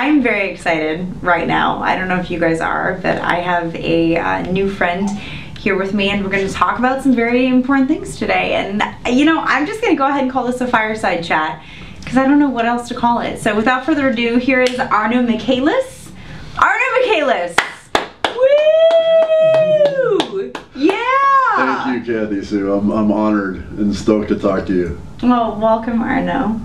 I'm very excited right now. I don't know if you guys are, but I have a new friend here with me, and we're going to talk about some very important things today. And you know, I'm just going to go ahead and call this a fireside chat because I don't know what else to call it. So without further ado, here is Arno Michaelis. Arno Michaelis! Woo! Yeah! Thank you, Kathy Sue. I'm honored and stoked to talk to you. Well, welcome, Arno.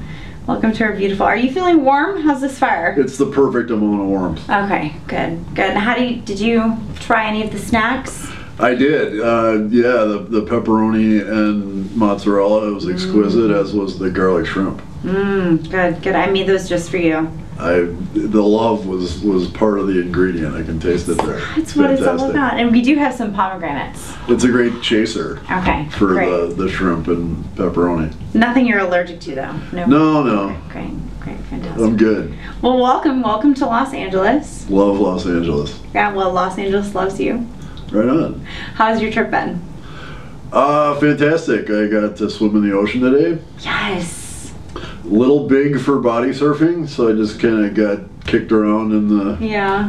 Welcome to our beautiful. Are you feeling warm? How's this fire? It's the perfect amount of warmth. Okay, good, good. How did you try any of the snacks? I did. Yeah, the pepperoni and mozzarella, it was exquisite, as was the garlic shrimp. Good, good. I made those just for you. The love was part of the ingredient. I can taste it there. That's what it's all about. And we do have some pomegranates. It's a great chaser. Okay, for great. the shrimp and pepperoni. Nothing you're allergic to, though. No. Okay, great, fantastic. I'm good. Well, welcome to Los Angeles. Love Los Angeles. Yeah, well, Los Angeles loves you. Right on. How's your trip been? Fantastic. I got to swim in the ocean today. Yes. Little big for body surfing, so I just kind of got kicked around in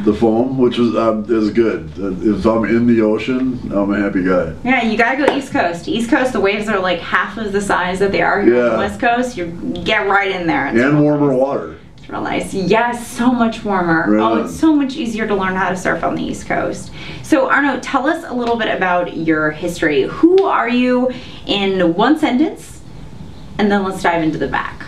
the foam, which is good. If I'm in the ocean, I'm a happy guy. Yeah, you gotta go East Coast. East Coast, the waves are like half of the size that they are here on the West Coast. You get right in there. And warmer water. It's real nice. Yes, so much warmer. Right on. It's so much easier to learn how to surf on the East Coast. So Arno, tell us a little bit about your history. Who are you in one sentence? And then let's dive into the past.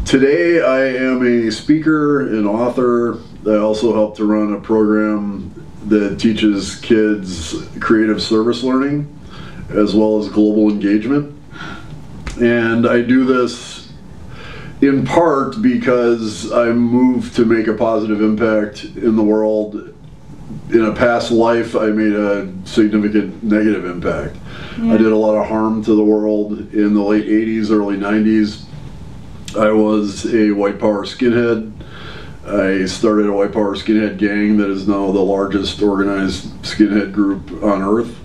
Today I am a speaker and author. I also help to run a program that teaches kids creative service learning as well as global engagement. And I do this in part because I moved to make a positive impact in the world. In a past life, I made a significant negative impact. I did a lot of harm to the world in the late 80s, early 90s. I was a white power skinhead. I started a white power skinhead gang that is now the largest organized skinhead group on earth.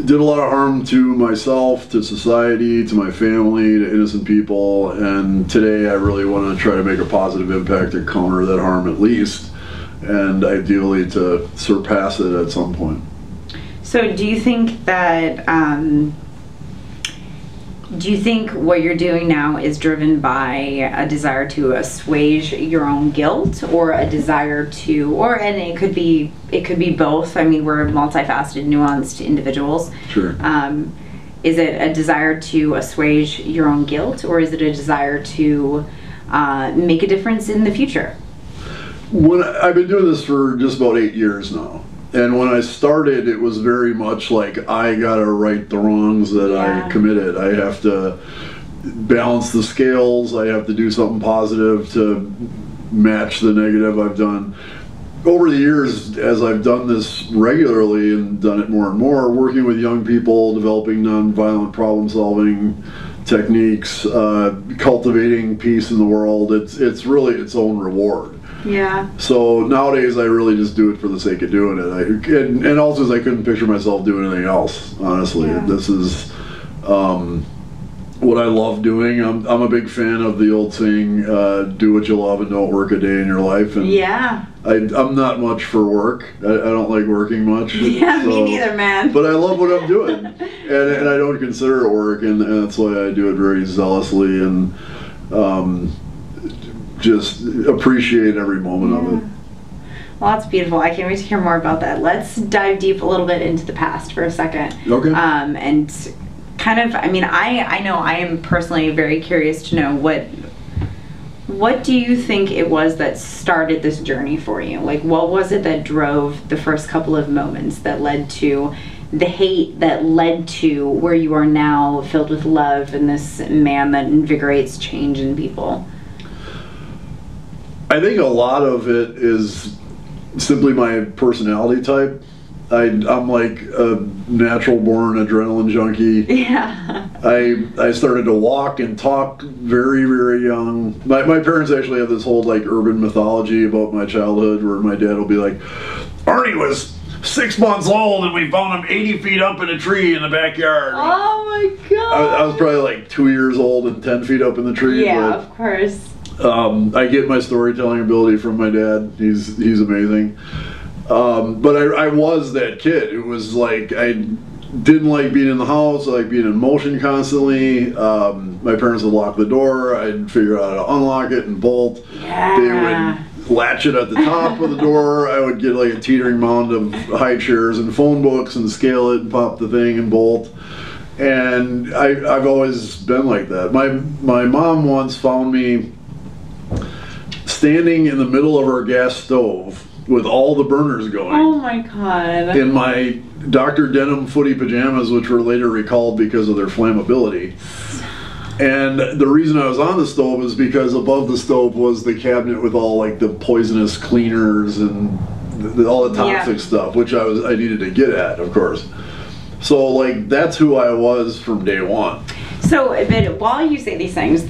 Did a lot of harm to myself, to society, to my family, to innocent people, and today I really want to try to make a positive impact to counter that harm at least, and ideally to surpass it at some point. So do you think that, what you're doing now is driven by a desire to assuage your own guilt, or a desire to, and it could be both. I mean, we're multifaceted, nuanced individuals. Sure. Is it a desire to assuage your own guilt, or is it a desire to make a difference in the future? I've been doing this for just about 8 years now. And when I started, it was very much like, I gotta right the wrongs that I committed. I have to balance the scales. I have to do something positive to match the negative I've done. Over the years, as I've done this regularly and done it more and more, working with young people, developing nonviolent problem-solving techniques, cultivating peace in the world, it's really its own reward. Yeah. So nowadays I really just do it for the sake of doing it. And also as I couldn't picture myself doing anything else, honestly. Yeah. This is what I love doing. I'm a big fan of the old saying, do what you love and don't work a day in your life. And I'm not much for work. I don't like working much. Yeah, me neither, man. But I love what I'm doing. and I don't consider it work, and that's why I do it very zealously and just appreciate every moment of it. Well, that's beautiful. I can't wait to hear more about that. Let's dive deep a little bit into the past for a second. Okay. And kind of, I mean, I know I am personally very curious to know what do you think it was that started this journey for you? Like, what was it that drove the first couple of moments that led to the hate that led to where you are now, filled with love and this man that invigorates change in people? I think a lot of it is simply my personality type. I'm like a natural born adrenaline junkie. Yeah. I started to walk and talk very, very young. My parents actually have this whole like urban mythology about my childhood where my dad will be like, Arnie was 6 months old and we found him 80 feet up in a tree in the backyard. Oh my God. I was probably like 2 years old and 10 feet up in the tree. Yeah, but, of course. I get my storytelling ability from my dad. He's amazing. But I was that kid. It was like I didn't like being in the house. I like being in motion constantly. My parents would lock the door. I'd figure out how to unlock it and bolt. Yeah. They would latch it at the top of the door. I would get like a teetering mound of high chairs and phone books and scale it and pop the thing and bolt. And I've always been like that. My mom once found me standing in the middle of our gas stove with all the burners going. Oh my God. In my Dr. Denim footy pajamas, which were later recalled because of their flammability. And the reason I was on the stove is because above the stove was the cabinet with all like the poisonous cleaners and all the toxic stuff, which I needed to get at, of course. So like that's who I was from day one. So, but while you say these things,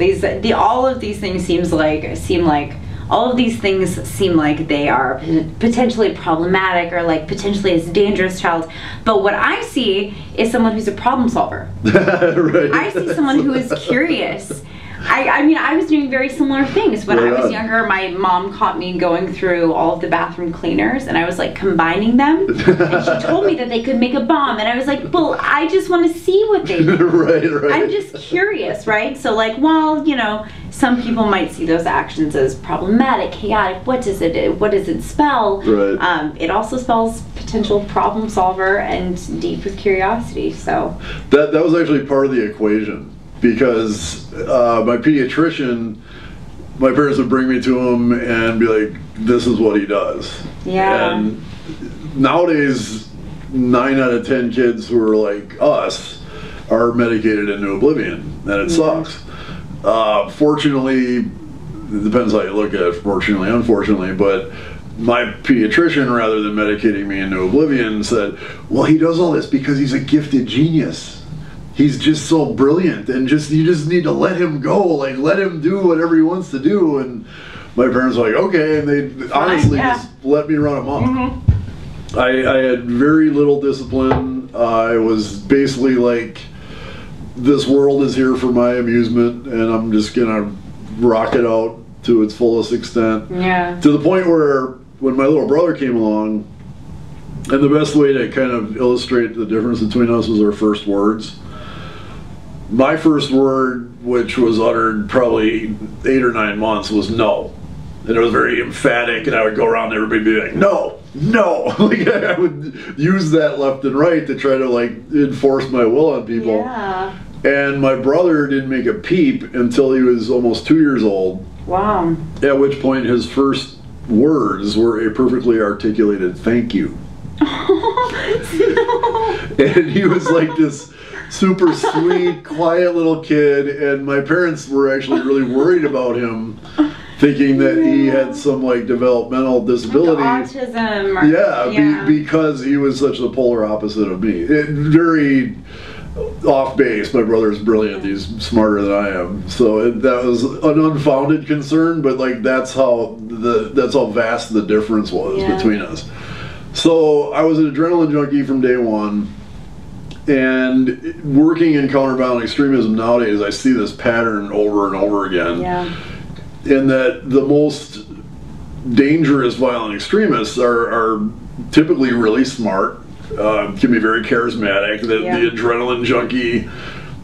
all of these things seem like they are potentially problematic or like potentially as dangerous child. But what I see is someone who's a problem solver. Right. I see someone who is curious. I mean, I was doing very similar things. When I was younger, my mom caught me going through all of the bathroom cleaners, and I was like combining them. And she told me that they could make a bomb, and I was like, well, I just want to see what they do. Right. I'm just curious, right? So like, while, you know, some people might see those actions as problematic, chaotic, what does it spell? Right. It also spells potential problem solver and deep with curiosity, so. That was actually part of the equation. Because my pediatrician, my parents would bring me to him and be like, this is what he does. Yeah. And nowadays, 9 out of 10 kids who are like us are medicated into oblivion, and it sucks. Fortunately, it depends how you look at it, fortunately, unfortunately, but my pediatrician, rather than medicating me into oblivion, said, well, he does all this because he's a gifted genius. He's just so brilliant, and you just need to let him go, like let him do whatever he wants to do. And my parents were like, okay, and they honestly just let me run amok. Mm-hmm. I had very little discipline. I was basically like, this world is here for my amusement, and I'm just gonna rock it out to its fullest extent. Yeah. To the point where when my little brother came along, and the best way to kind of illustrate the difference between us was our first words. My first word, which was uttered probably 8 or 9 months, was no. And it was very emphatic, and I would go around and everybody would be like, no, no. Like I would use that left and right to try to like enforce my will on people. Yeah. And my brother didn't make a peep until he was almost 2 years old. Wow. At which point his first words were a perfectly articulated thank you. Oh, no. And he was like this super sweet, quiet little kid, and my parents were actually really worried about him, thinking that he had some like developmental disability, like autism. Because he was such the polar opposite of me. Very off base. My brother's brilliant. He's smarter than I am. So that was an unfounded concern, but like that's how vast the difference was between us. So I was an adrenaline junkie from day one. And working in counterviolent extremism nowadays, I see this pattern over and over again. Yeah. In that the most dangerous violent extremists are typically really smart, can be very charismatic. The adrenaline junkie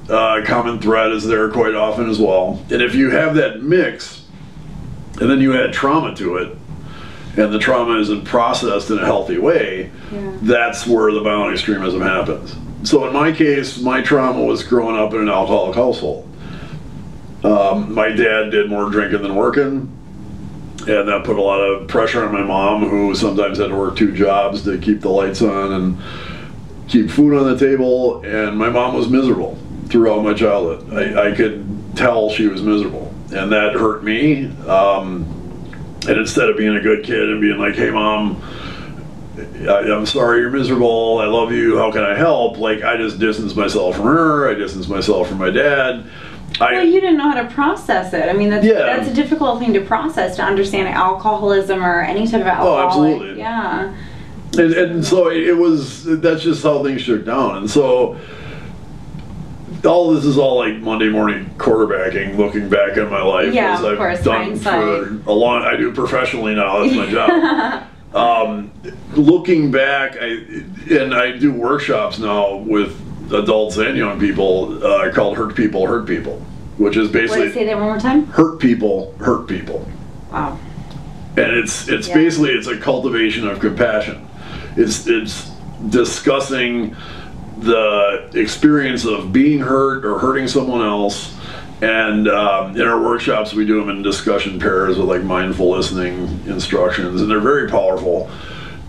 common thread is there quite often as well. And if you have that mix, and then you add trauma to it, and the trauma isn't processed in a healthy way, that's where the violent extremism happens. So in my case, my trauma was growing up in an alcoholic household. My dad did more drinking than working, and that put a lot of pressure on my mom, who sometimes had to work 2 jobs to keep the lights on and keep food on the table, and my mom was miserable throughout my childhood. I could tell she was miserable, and that hurt me. And instead of being a good kid and being like, hey mom, I'm sorry you're miserable, I love you, how can I help? Like, I just distanced myself from her, I distanced myself from my dad. Well, you didn't know how to process it. I mean, that's a difficult thing to process, to understand alcoholism or any type of alcohol. Oh, absolutely. Yeah. And so it was, that's just how things shook down. And so all this is all like Monday morning quarterbacking, looking back on my life, as of I've course, done hindsight. for a long. I do professionally now. That's my job. Looking back, I do workshops now with adults and young people called Hurt People, Hurt People, which is basically. Wait, say that one more time. Hurt people, hurt people. Wow. And it's basically it's a cultivation of compassion. It's discussing the experience of being hurt or hurting someone else, and in our workshops we do them in discussion pairs with like mindful listening instructions, and they're very powerful.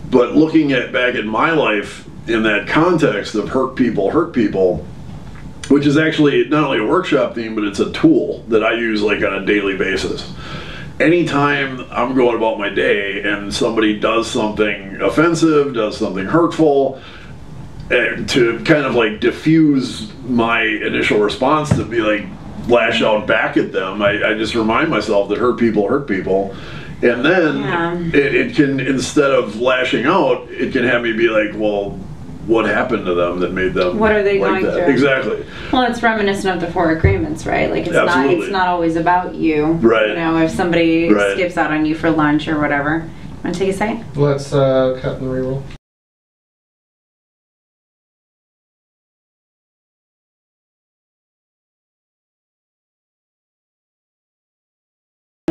But looking back at my life in that context of hurt people, which is actually not only a workshop theme, but it's a tool that I use like on a daily basis. Anytime I'm going about my day and somebody does something offensive, does something hurtful, to kind of like diffuse my initial response to be like lash out back at them, I just remind myself that hurt people. And then it can, instead of lashing out, it can have me be like, well, what happened to them that made them what are they like going that? through? Exactly. Well, it's reminiscent of the 4 agreements, right? Like Absolutely. it's not always about you. Right. You know, if somebody Right. skips out on you for lunch or whatever. Want to take a second? Let's cut and reroll.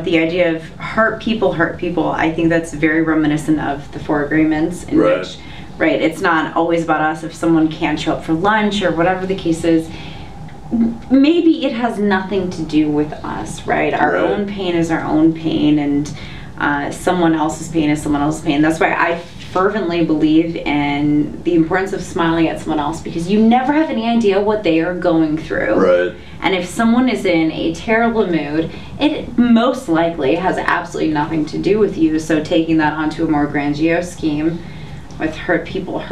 The idea of hurt people, I think that's very reminiscent of the 4 agreements in Right. which, right, it's not always about us. If someone can't show up for lunch or whatever the case is, maybe it has nothing to do with us, right? Our Right. own pain is our own pain, and someone else's pain is someone else's pain. That's why I fervently believe in the importance of smiling at someone else, because you never have any idea what they are going through. Right. And if someone is in a terrible mood, it most likely has absolutely nothing to do with you. So taking that onto a more grandiose scheme with hurt people.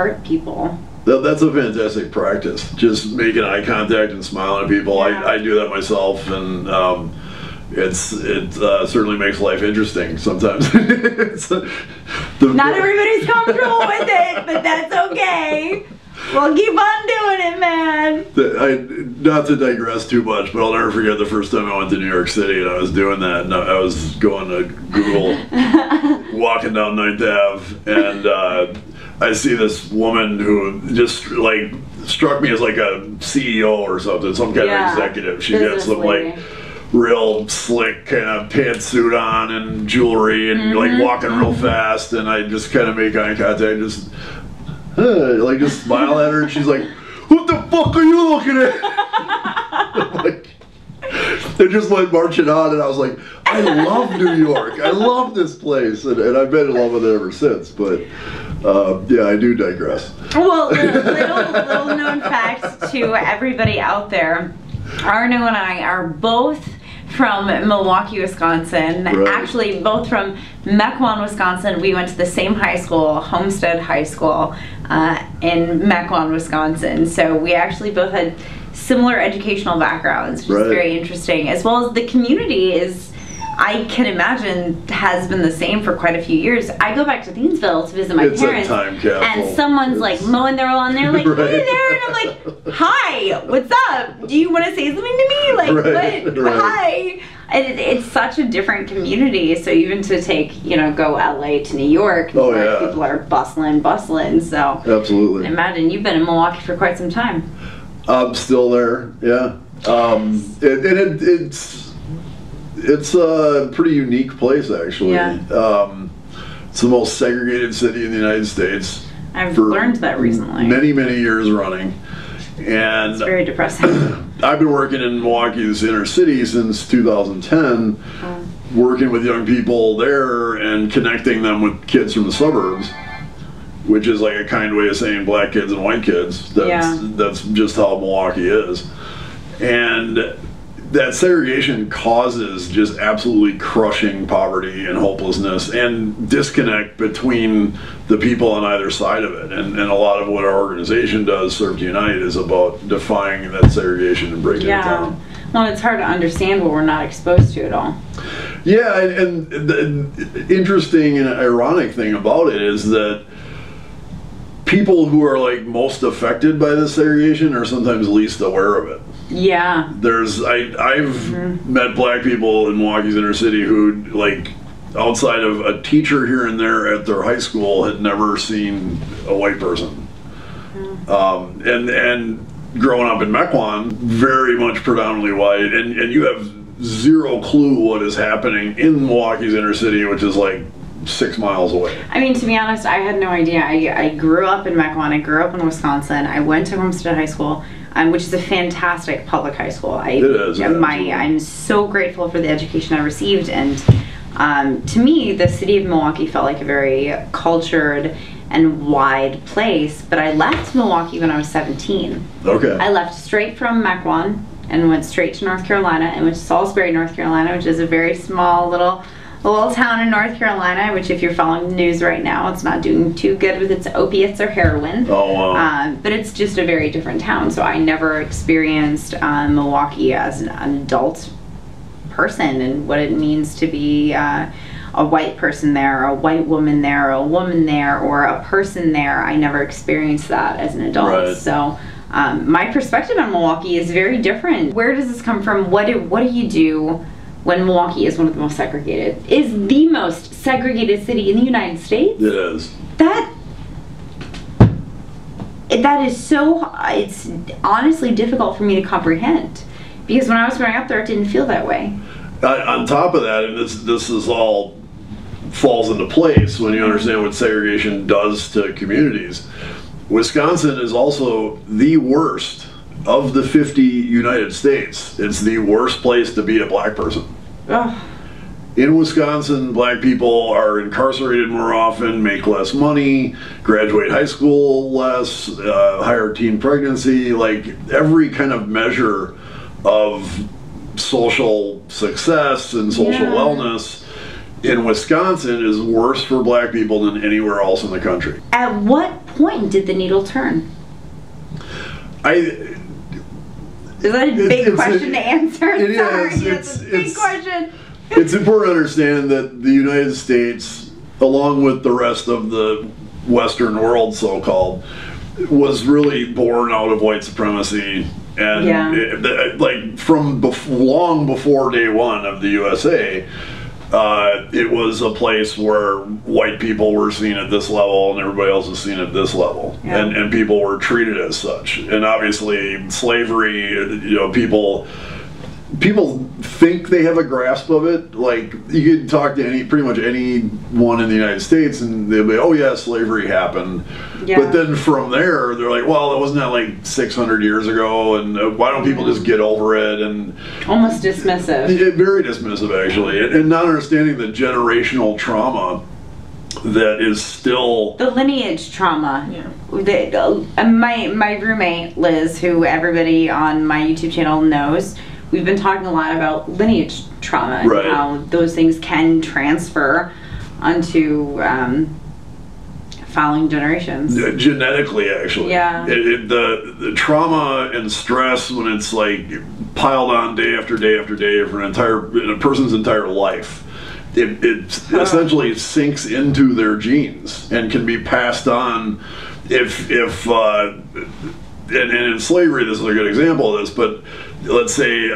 That's a fantastic practice. Just making eye contact and smiling at people. Yeah. I do that myself, and it certainly makes life interesting sometimes. Not everybody's comfortable with it, but that's okay. We'll keep on doing it, man. Not to digress too much, but I'll never forget the first time I went to New York City and I was doing that, and I was going to Google, walking down 9th Ave, and I see this woman who just like struck me as like a CEO or something, some kind of executive. She had some like real slick kind of pantsuit on and jewelry and like walking real fast, and I just kind of make eye contact, just smile at her, and she's like, "What the fuck are you looking at?" Like, they just went marching on, and I was like, I love New York. I love this place, and I've been in love with it ever since. But yeah, I do digress. Well, little known fact to everybody out there: Arno and I are both from Milwaukee, Wisconsin. Right. Actually, both from Mequon, Wisconsin. We went to the same high school, Homestead High School, in Mequon, Wisconsin. So we actually both had similar educational backgrounds, which is very interesting. As well as the community is, I can imagine, has been the same for quite a few years. I go back to Thiensville to visit my parents, a time capsule. And someone's like mowing their lawn. They're like, "Hey there," and I'm like, "Hi, what's up? Do you want to say something to me? Like, what? Hi." And it's such a different community. So even to take, go LA to New York, people are bustling. So absolutely. Imagine you've been in Milwaukee for quite some time. I'm still there. Yeah. It's a pretty unique place, actually. Yeah. It's the most segregated city in the United States. I've learned that recently. Many years running. And it's very depressing. I've been working in Milwaukee's inner city since 2010, working with young people there and connecting them with kids from the suburbs, which is like a kind way of saying black kids and white kids. That's just how Milwaukee is. And that segregation causes just absolutely crushing poverty and hopelessness and disconnect between the people on either side of it. And a lot of what our organization does, Serve to Unite, is about defying that segregation and breaking it down. Well, it's hard to understand what we're not exposed to at all. Yeah, and the interesting and ironic thing about it is that people who are like most affected by this segregation are sometimes least aware of it. Yeah. I've met black people in Milwaukee's inner city who, like, outside of a teacher here and there at their high school, had never seen a white person. And growing up in Mequon, very much predominantly white, and you have zero clue what is happening in Milwaukee's inner city, which is like 6 miles away. I mean, to be honest, I had no idea. I grew up in Mequon. I grew up in Wisconsin. I went to Homestead High School, which is a fantastic public high school. It is. I'm so grateful for the education I received, and to me, the city of Milwaukee felt like a very cultured and wide place. But I left Milwaukee when I was 17. Okay. I left straight from Mequon and went straight to North Carolina and went to Salisbury, North Carolina, which is a very small little town in North Carolina, which, if you're following the news right now, it's not doing too good with its opiates or heroin. Oh, wow. But it's just a very different town, so I never experienced Milwaukee as an adult person and what it means to be a white person there, or a white woman there, or a woman there, or a person there. I never experienced that as an adult. Right. So my perspective on Milwaukee is very different. Where does this come from? What do you do when Milwaukee is one of the most segregated, is the most segregated city in the United States? It is. That is so, it's honestly difficult for me to comprehend, because when I was growing up there, it didn't feel that way. On top of that, and this is all falls into place when you understand what segregation does to communities. Wisconsin is also the worst of the 50 United States. It's the worst place to be a black person. Ugh. In Wisconsin, black people are incarcerated more often, make less money, graduate high school less, higher teen pregnancy, like every kind of measure of social success and social wellness in Wisconsin is worse for black people than anywhere else in the country. At what point did the needle turn? Is that a big question to answer? It's a big question. It's important to understand that the United States, along with the rest of the Western world, so-called, was really born out of white supremacy, and like from long before day one of the USA. It was a place where white people were seen at this level and everybody else was seen at this level, and people were treated as such. And obviously slavery, you know, people think they have a grasp of it. Like, you could talk to pretty much anyone in the United States and they'll be, oh yeah, slavery happened. But then from there, they're like, well, wasn't that like 600 years ago, and why don't people just get over it? And almost dismissive. Very dismissive, actually, and not understanding the generational trauma that is still the lineage trauma. My roommate Liz, who everybody on my YouTube channel knows, we've been talking a lot about lineage trauma and how those things can transfer onto following generations. Genetically, actually. Yeah. The trauma and stress, when it's like piled on day after day after day for in a person's entire life, it essentially sinks into their genes and can be passed on. And in slavery, this is a good example of this, but let's say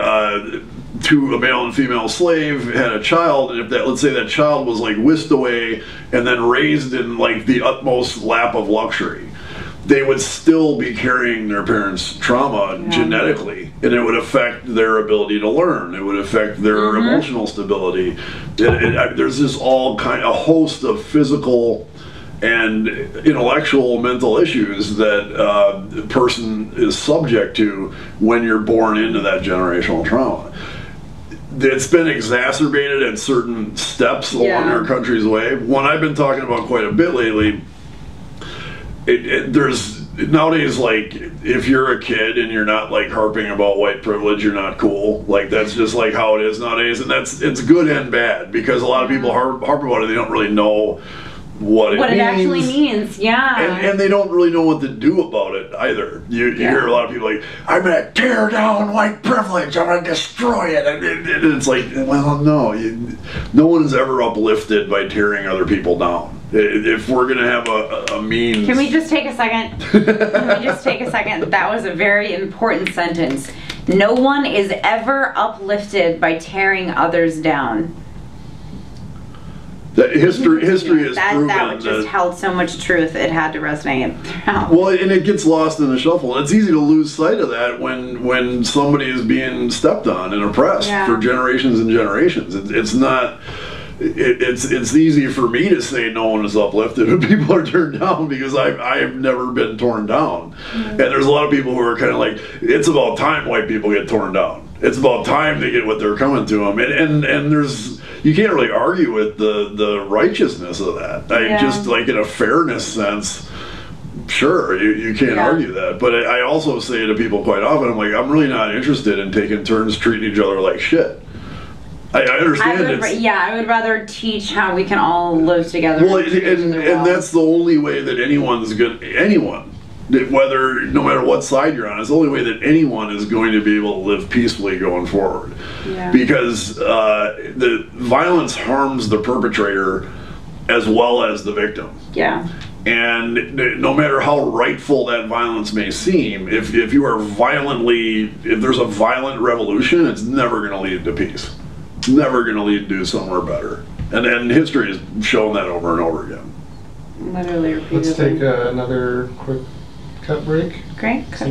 to a male and female slave had a child, and if let's say that child was like whisked away and then raised in like the utmost lap of luxury, they would still be carrying their parents' trauma genetically, and it would affect their ability to learn. It would affect their emotional stability. There's this a host of physical and intellectual mental issues that a person is subject to when you're born into that generational trauma. It's been exacerbated at certain steps along our country's way. One I've been talking about quite a bit lately, there's nowadays, like, if you're a kid and you're not like harping about white privilege, you're not cool. Like, that's just like how it is nowadays, and it's good and bad, because a lot of people harp about it. They don't really know what it actually means, and they don't really know what to do about it either. You hear a lot of people like, I'm gonna tear down white privilege, I'm gonna destroy it, and it's like, well, no, no one is ever uplifted by tearing other people down. If we're gonna have a means, can we just take a second? Can we just take a second? That was a very important sentence. No one is ever uplifted by tearing others down. That history has proven that just held so much truth. It had to resonate throughout. Well, and it gets lost in the shuffle. It's easy to lose sight of that when somebody is being stepped on and oppressed for generations and generations. It's not. It's easy for me to say no one is uplifted when people are turned down, because I have never been torn down. And there's a lot of people who are kind of like, it's about time white people get torn down. It's about time they get what they're coming to them. And there's, you can't really argue with the righteousness of that. Just like in a fairness sense, sure, you can't argue that. But I also say to people quite often, I'm like, I'm really not interested in taking turns treating each other like shit. I understand it. I would rather teach how we can all live together. Well, and that's the only way that anyone's good. Anyone, whether no matter what side you're on, it's the only way that anyone is going to be able to live peacefully going forward. Yeah. Because the violence harms the perpetrator as well as the victim. Yeah. And no matter how rightful that violence may seem, if you are if there's a violent revolution, it's never going to lead to peace. It's never going to lead to somewhere better. And history has shown that over and over again. Literally repeatedly. Let's take another quick cut break. Great, cut.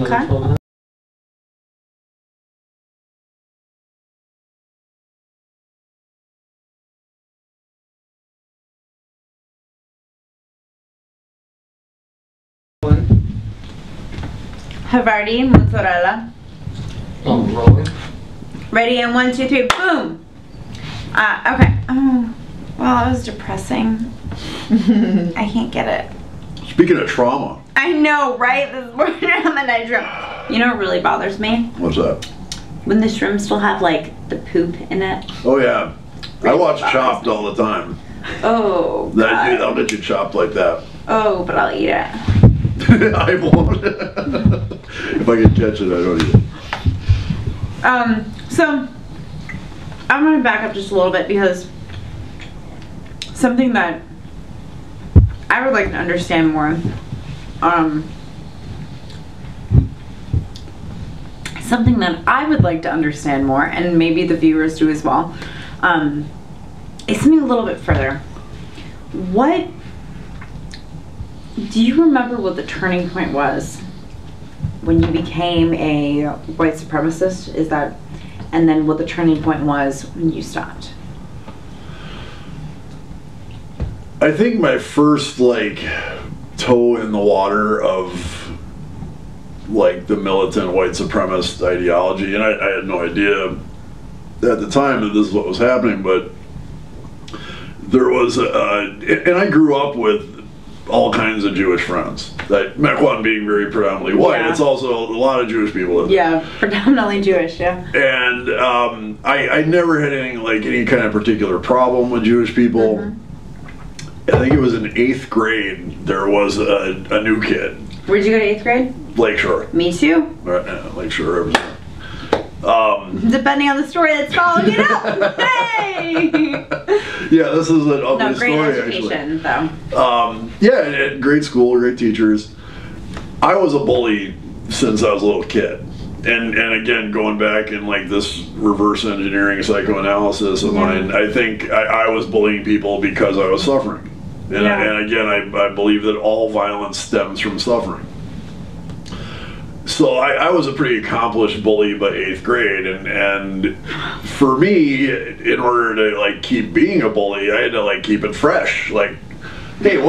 Havarti, mozzarella. Rolling. Ready, and 1, 2, 3, boom. Okay. Oh, well, that was depressing. I can't get it. Speaking of trauma. I know, right? This is more drama than I dream. You know what really bothers me? What's that? When the shrimp still have, like, the poop in it. Oh, yeah. I watch Chopped all the time. Oh, God. I'll get you chopped like that. Oh, but I'll eat it. I won't. If I can catch it, I don't eat it. So I'm going to back up just a little bit, because something that I would like to understand more, something that I would like to understand more, and maybe the viewers do as well, is something a little bit further. What, do you remember what the turning point was when you became a white supremacist? Is that, and then what the turning point was when you stopped? I think my first, like, toe in the water of, like, the militant white supremacist ideology, and I had no idea at the time that this is what was happening, but there was and I grew up with all kinds of Jewish friends. That Mequon being very predominantly white, it's also a lot of Jewish people in there. Yeah, predominantly Jewish, yeah. And I never had any kind of particular problem with Jewish people. I think it was in 8th grade, there was a new kid. Where'd you go to 8th grade? Lakeshore. Me too. Lakeshore, Arizona. Depending on the story that's following it up. Hey! Yeah, this is an ugly great story, education, actually. Though. Yeah, great school, great teachers. I was a bully since I was a little kid. And again, going back in like this reverse engineering psychoanalysis of mine, I think I was bullying people because I was suffering. And, and again, I believe that all violence stems from suffering. So I was a pretty accomplished bully by 8th grade, and for me, in order to like keep being a bully, I had to like keep it fresh. Like, hey,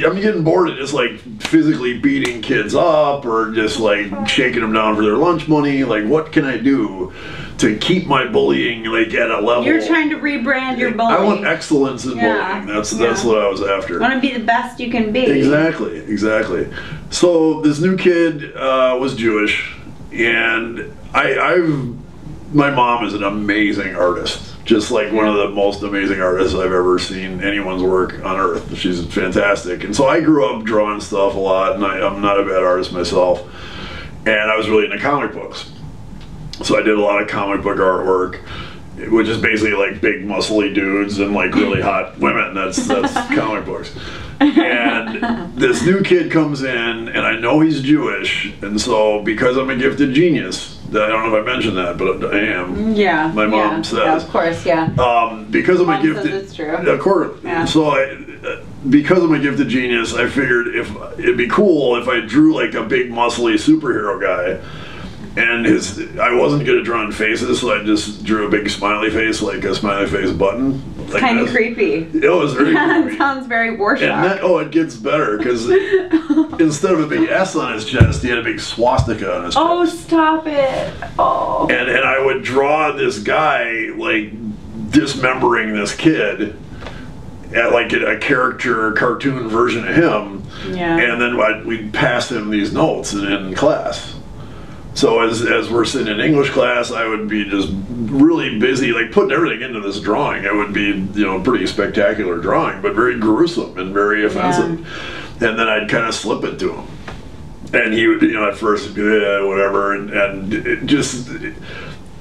I'm getting bored of just like physically beating kids up or just like shaking them down for their lunch money. Like, what can I do to keep my bullying like at a level? You're trying to rebrand your bullying. I want excellence in bullying. That's what I was after. You want to be the best you can be. Exactly. So this new kid was Jewish, and my mom is an amazing artist. Just like one of the most amazing artists I've ever seen anyone's work on earth. She's fantastic. And so I grew up drawing stuff a lot, and I'm not a bad artist myself. And I was really into comic books. So I did a lot of comic book artwork, which is basically like big muscly dudes and like really hot women. That's comic books. And this new kid comes in, and I know he's Jewish, and so because I'm a gifted genius, I don't know if I mentioned that, but I am. Yeah. My mom says. Yeah, of course, yeah. Because of my Mom says gifted, it's true. of course. Yeah. So because of my gifted genius, I figured if it'd be cool if I drew like a big muscly superhero guy, and I wasn't good at drawing faces, so I just drew a big smiley face, like a smiley face button. Like Kind of creepy. It was very creepy. It sounds very Warsaw. And then, it gets better, because instead of a big S on his chest, he had a big swastika on his chest. Oh, stop it. Oh. And I would draw this guy, like, dismembering this kid, at like a cartoon version of him. Yeah. And then we'd pass him these notes in class. So as we're sitting in English class, I would be just really busy, like putting everything into this drawing. It would be, pretty spectacular drawing, but very gruesome and very offensive. Yeah. And then I'd kind of slip it to him. And he would, at first, whatever, and it just,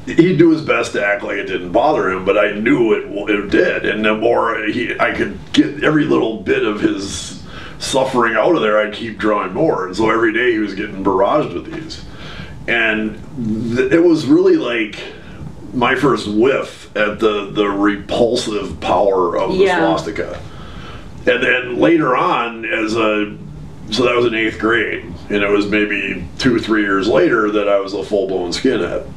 he'd do his best to act like it didn't bother him, but I knew it did. And the more I could get every little bit of his suffering out of there, I'd keep drawing more. And so every day he was getting barraged with these. And it was really like my first whiff at the repulsive power of the swastika. And then later on, so that was in 8th grade, and it was maybe 2 or 3 years later that I was a full-blown skinhead.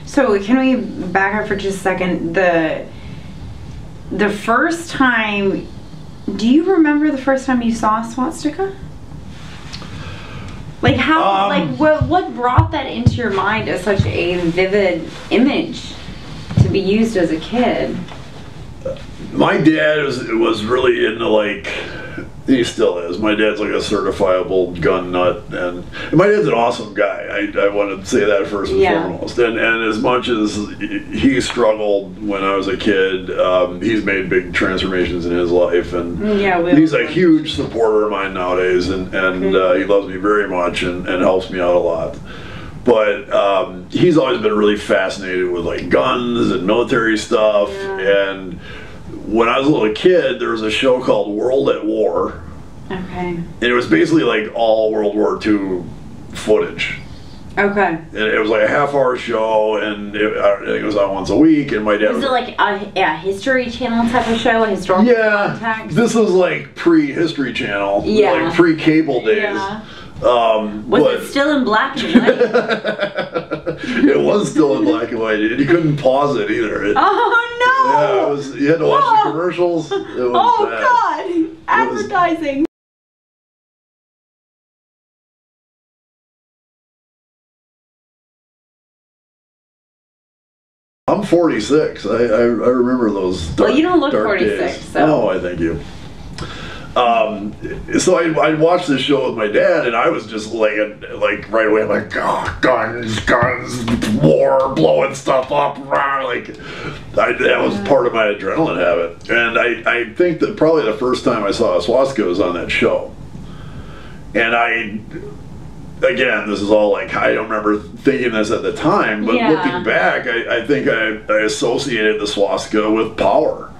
So can we back up for just a second? The first time, do you remember the first time you saw a swastika? Like how, what brought that into your mind as such a vivid image to be used as a kid? My dad was really into, like, he still is. My dad's like a certifiable gun nut, and my dad's an awesome guy. I want to say that first and foremost. And as much as he struggled when I was a kid, he's made big transformations in his life, and he's a huge supporter of mine nowadays, and he loves me very much and helps me out a lot. But he's always been really fascinated with, like, guns and military stuff. And when I was a little kid, there was a show called World at War. Okay. And it was basically like all World War II footage. Okay. And it was like a half-hour show, and I think it was on once a week. And my dad was it like a History Channel type of show, a historical context? This was like pre-History Channel, like pre-cable days. Yeah. Was it still in black and white? It was still in black and white, and you couldn't pause it either. Oh no! Yeah, you had to watch the commercials. It was bad. God! Advertising. I'm 46. I remember those dark, well, you don't look dark 46, days. so. No, I thank you. So I'd watch this show with my dad, and I was just like right away, I'm like, oh, guns, war, blowing stuff up, that was part of my adrenaline habit. And I think that probably the first time I saw a swastika was on that show. And again, this is all like, I don't remember thinking this at the time, but looking back, I think I associated the swastika with power.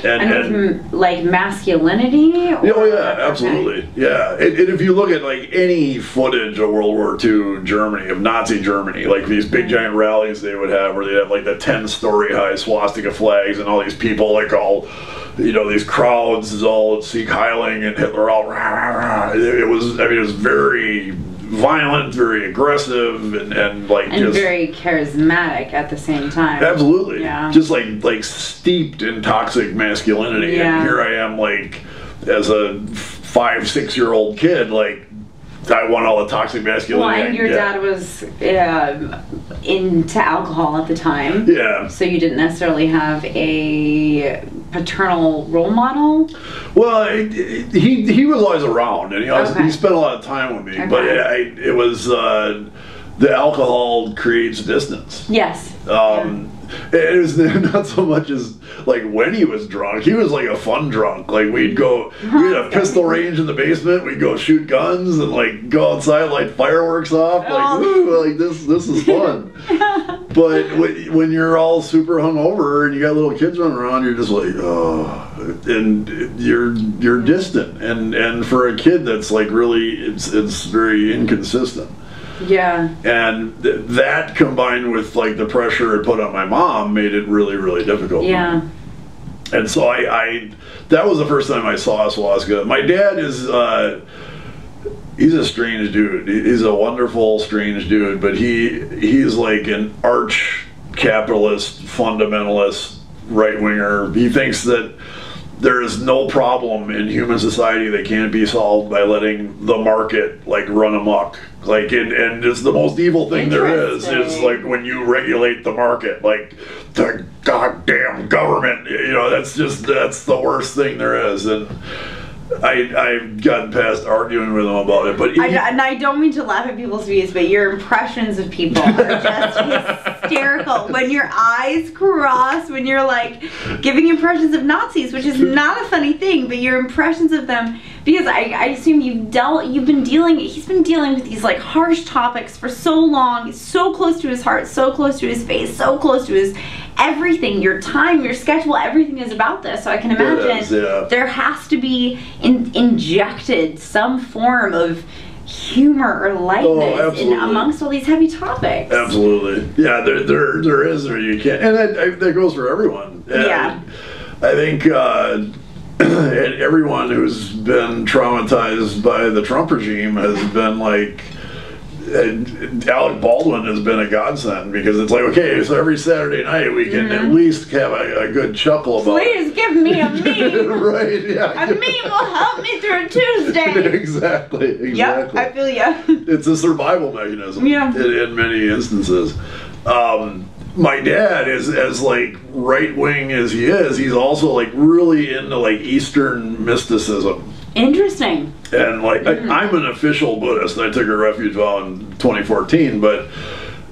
And like masculinity? Oh yeah, absolutely. Yeah, and if you look at like any footage of World War II Germany, of Nazi Germany, like these big giant rallies they would have, where they'd have like the 10-story high swastika flags, and all these people like all, these crowds all Sieg Heiling and Hitler all rah, rah, rah. It was very violent, very aggressive, and just very charismatic at the same time. Absolutely. Yeah. Just like steeped in toxic masculinity. Yeah. And here I am, like, as a 5-6-year-old kid, like, I want all the toxic masculinity. Well, and your dad was into alcohol at the time. Yeah. So you didn't necessarily have a paternal role model? Well, he was always around, and he spent a lot of time with me. Okay. But it was the alcohol creates distance. Yes. It was not so much as like when he was drunk. He was like a fun drunk. Like we'd have a pistol range in the basement. We'd go shoot guns and like go outside, light fireworks off. Like woo, like this is fun. But when you're all super hungover and you got little kids running around, you're just like, oh, and you're distant. And for a kid, that's like really it's very inconsistent. Yeah. And that combined with like the pressure it put on my mom made it really, really difficult. Yeah. And so I that was the first time I saw a swastika. My dad is he's a strange dude. He's a wonderful, strange dude, but he's like an arch capitalist, fundamentalist, right-winger. He thinks that there is no problem in human society that can't be solved by letting the market like run amok. Like, and it's the most evil thing there is like when you regulate the market, like the goddamn government, you know, that's the worst thing there is. And I've gotten past arguing with him about it, but and I don't mean to laugh at people's views, but your impressions of people are just hysterical. When your eyes cross, when you're like giving impressions of Nazis, which is not a funny thing, but your impressions of them, because I assume he's been dealing with these like harsh topics for so long. It's so close to his heart, so close to his face, so close to his everything, your time, your schedule, everything is about this. So I can imagine there has to be injected some form of humor or lightness amongst all these heavy topics. Absolutely. Yeah, there is, or you can't. And that goes for everyone. Yeah. I think everyone who's been traumatized by the Trump regime has been like, Alec Baldwin has been a godsend, because it's like, okay, so every Saturday night we can at least have a good chuckle about Please give me a meme. Right, yeah. A meme will help me through Tuesday. Exactly. Yep, I feel ya. It's a survival mechanism in many instances. My dad is as like right-wing as he is, he's also like really into like Eastern mysticism. Interesting. And like I'm an official Buddhist. I took a refuge vow in 2014, but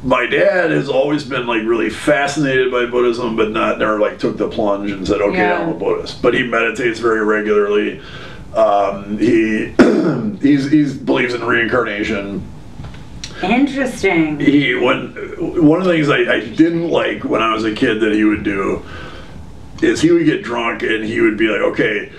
my dad has always been like really fascinated by Buddhism, but never like took the plunge and said, okay, I'm a Buddhist. But he meditates very regularly. He believes in reincarnation. Interesting. One of the things I didn't like when I was a kid that he would do is he would get drunk and he would be like, okay,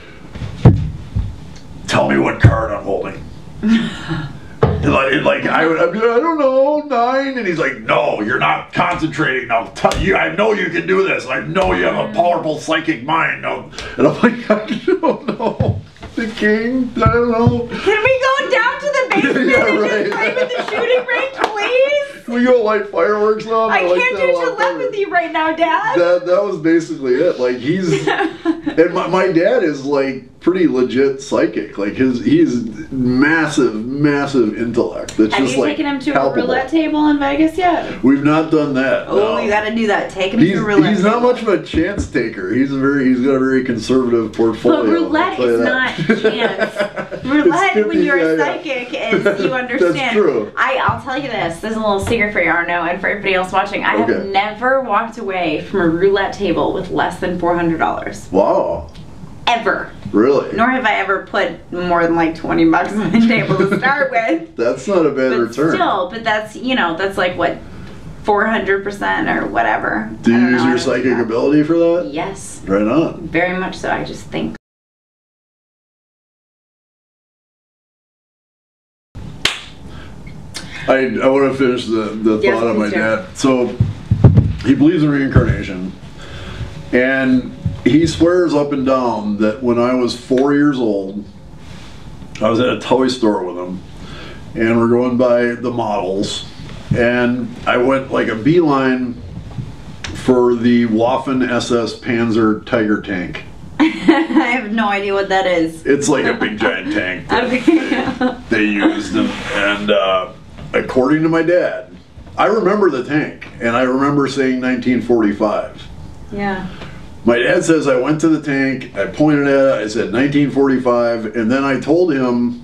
tell me what card I'm holding. I'd be like, I don't know, 9, and he's like, no, you're not concentrating. Now, I know you can do this. I know you have a powerful psychic mind. No. And I'm like, I don't know. The king? I don't know. Can we go down to the basement and just play with the shooting range, please? Can we go light fireworks now? I can't do telepathy right now, Dad. That was basically it. Like and my dad is like pretty legit psychic. Like he's massive intellect. That's Have just you like taken him to palpable. a roulette table in Vegas yet? We've not done that. Oh, no. you gotta do that. Take him to a roulette He's table. not much of a chance taker. He's got a very conservative portfolio. But roulette is not chance. Roulette, when you're a psychic, is you understand. That's true. I'll tell you this. There's a little secret for you, Arno, and for everybody else watching. I have never walked away from a roulette table with less than $400. Wow. Ever. Really? Nor have I ever put more than like $20 on the table to start with. That's not a bad return. But that's, that's like what, 400% or whatever. Do you use your psychic ability for that? Yes. Right on. Very much so. I just think. I want to finish the thought of my dad. So he believes in reincarnation, and he swears up and down that when I was 4 years old, I was at a toy store with him, and we're going by the models, and I went like a beeline for the Waffen SS Panzer Tiger tank. I have no idea what that is. It's like a big giant tank that they used, and according to my dad, I remember the tank, and I remember saying 1945. Yeah. My dad says I went to the tank, I pointed at it, I said 1945, and then I told him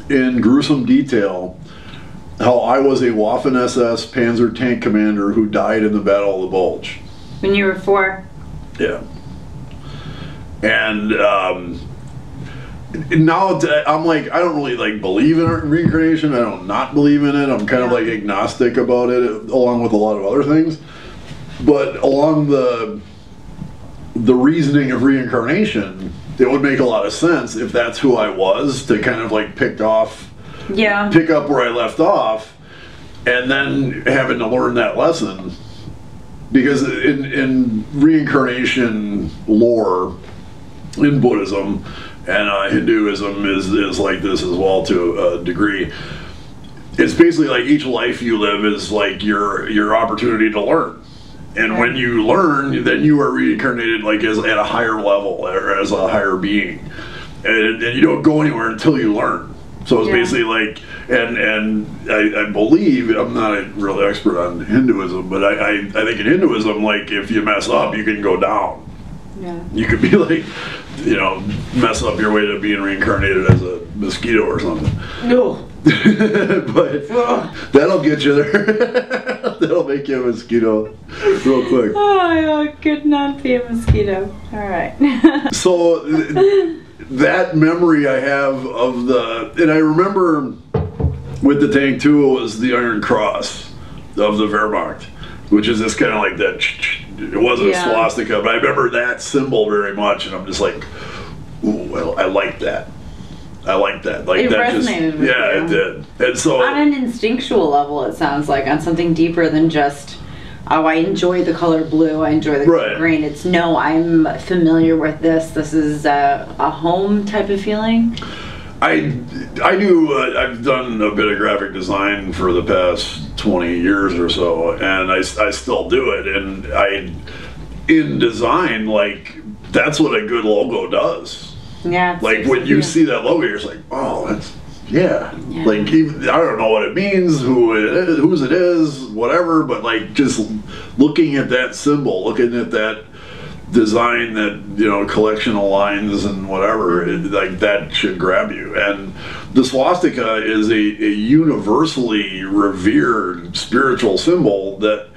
in gruesome detail how I was a Waffen SS Panzer tank commander who died in the Battle of the Bulge. When you were 4? Yeah. And now I'm like, I don't really like believe in reincarnation. I don't not believe in it. I'm kind of like agnostic about it, along with a lot of other things. But along the reasoning of reincarnation, it would make a lot of sense if that's who I was, to kind of like pick up where I left off. and then having to learn that lesson, because in reincarnation lore in Buddhism and Hinduism is like this as well to a degree. It's basically like each life you live is like your opportunity to learn. And when you learn, then you are reincarnated like at a higher level or as a higher being. And you don't go anywhere until you learn. So it's basically like, and I believe, I'm not a real expert on Hinduism, but I think in Hinduism, like if you mess up, you can go down. Yeah. You could be like, you know, mess up your way to being reincarnated as a mosquito or something. No. But that'll get you there. That'll make you a mosquito real quick. Oh, I could not be a mosquito. All right. So that memory I have of and I remember with the tank too, it was the Iron Cross of the Wehrmacht, which is this kind of like that. It wasn't a swastika, but I remember that symbol very much, and I'm just like, ooh, well, I like that. I like that. Like it that resonated with you. It did. And so on an instinctual level, it sounds like, on something deeper than just, oh, I enjoy the color blue, I enjoy the color green. It's no, I'm familiar with this. This is a home type of feeling. I do. I've done a bit of graphic design for the past 20 years or so, and I still do it. And in design, like that's what a good logo does. Yeah. Like when you see that logo, you're just like, oh, that's Like even, I don't know what it means, whose it is, whatever. But like just looking at that symbol, looking at that design, that, you know, collection of lines and whatever, like that should grab you. And the swastika is a universally revered spiritual symbol that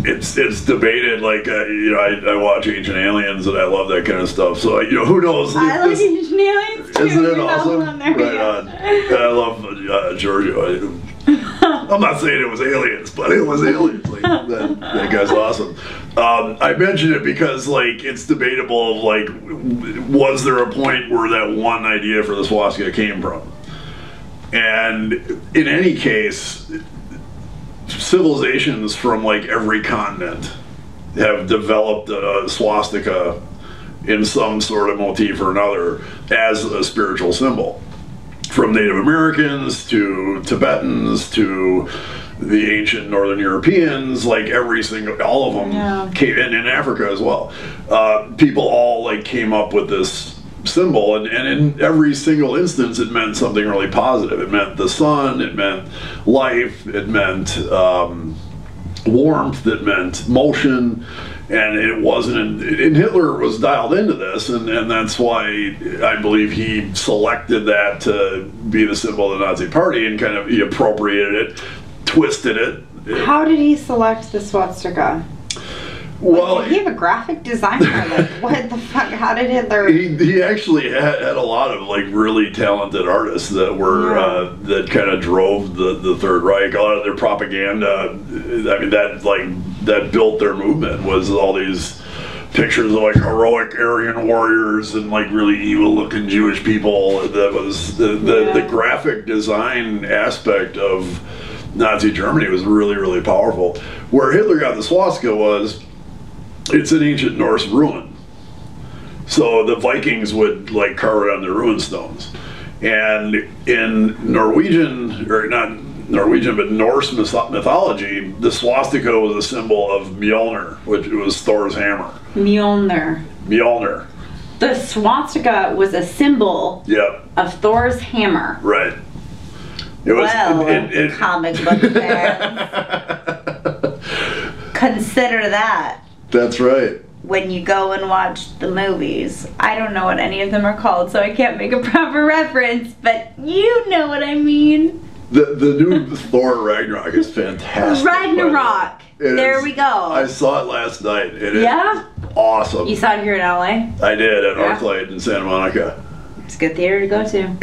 it's debated. Like you know, I watch Ancient Aliens and I love that kind of stuff, so you know, who knows. I like Ancient Aliens too. Isn't it awesome? Right on. I love Giorgio. I'm not saying it was aliens, but it was aliens. Like, that guy's awesome. I mention it because, like, it's debatable of, like, was there a point where that one idea for the swastika came from? And in any case, civilizations from, like, every continent have developed a swastika in some sort of motif or another as a spiritual symbol. From Native Americans to Tibetans to the ancient Northern Europeans, like all of them came, and in Africa as well. People all like came up with this symbol, and in every single instance, it meant something really positive. It meant the sun. It meant life. It meant warmth. It meant motion. And it wasn't, and Hitler was dialed into this, and that's why I believe he selected that to be the symbol of the Nazi Party, and kind of he appropriated it, twisted it. How did he select the swastika? Well, did he have a graphic designer? Like, what the fuck? How did Hitler? He actually had a lot of like really talented artists that were that kind of drove the Third Reich. A lot of their propaganda. I mean, that built their movement, was all these pictures of like heroic Aryan warriors and like really evil-looking Jewish people. That was the graphic design aspect of Nazi Germany was really, really powerful. Where Hitler got the swastika was, it's an ancient Norse ruin. So the Vikings would like carve it on their ruin stones. And in Norwegian, or not Norwegian, but Norse mythology, the swastika was a symbol of Mjolnir, which was Thor's hammer. Mjolnir. The swastika was a symbol of Thor's hammer. Right. It was, well, comic book fans. Consider that. That's right. When you go and watch the movies. I don't know what any of them are called, so I can't make a proper reference, but you know what I mean. The new Thor Ragnarok is fantastic. Ragnarok. There we go. I saw it last night. It is awesome. You saw it here in LA? I did, at Arclight in Santa Monica. It's a good theater to go to.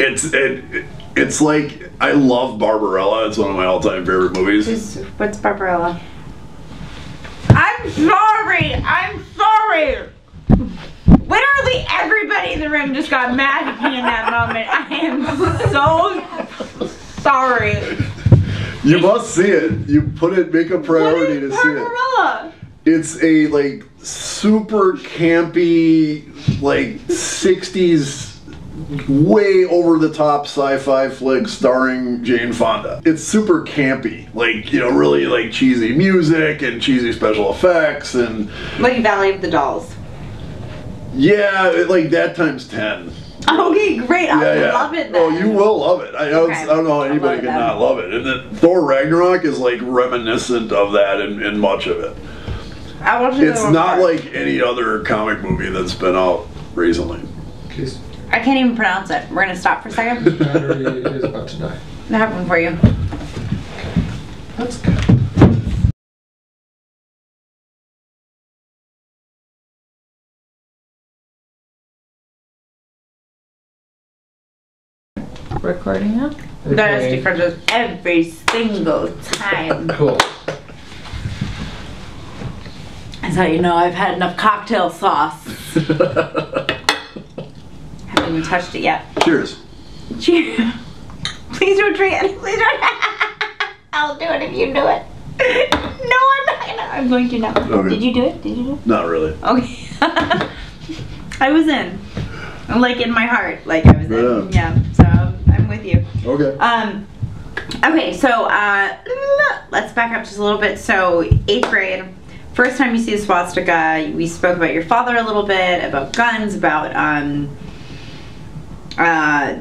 It's like, I love Barbarella. It's one of my all-time favorite movies. What's Barbarella? I'm sorry! Literally everybody in the room just got mad at me in that moment. I am so sorry. You must see it. You make a priority to see it. Barbarella? It's a like super campy, like 60s, way over the top sci-fi flick starring Jane Fonda. It's super campy, like, you know, really like cheesy music and cheesy special effects and Like Valley of the Dolls. yeah, like that times 10. Okay, great. I love it then. Oh, you will love it. I don't know how anybody can not love it. And then Thor Ragnarok is like reminiscent of that in much of it. I watched It's not like any other comic movie that's been out recently. I can't even pronounce it. We're gonna stop for a second. Battery is about to die. I have one for you. That's good. Recording now? That is different every single time. Cool. That's how you know I've had enough cocktail sauce. Haven't even touched it yet. Cheers. Cheers. Please don't drink it. Please don't. I'll do it if you do it. No, I'm not gonna. I'm going to now. Okay. Did you do it? Did you do it? Not really. Okay. I was in. Like in my heart. Like I was in. Yeah. So I'm with you. Okay. Okay, so let's back up just a little bit. So 8th grade, first time you see the swastika, we spoke about your father a little bit, about guns, about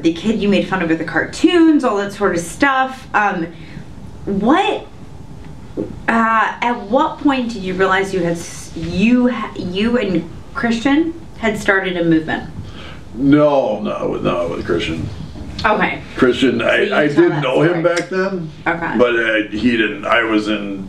the kid you made fun of with the cartoons, all that sort of stuff. At what point did you realize you and Christian had started a movement? No, with Christian. Okay. Christian, I did know him back then. Okay. But he didn't. I was in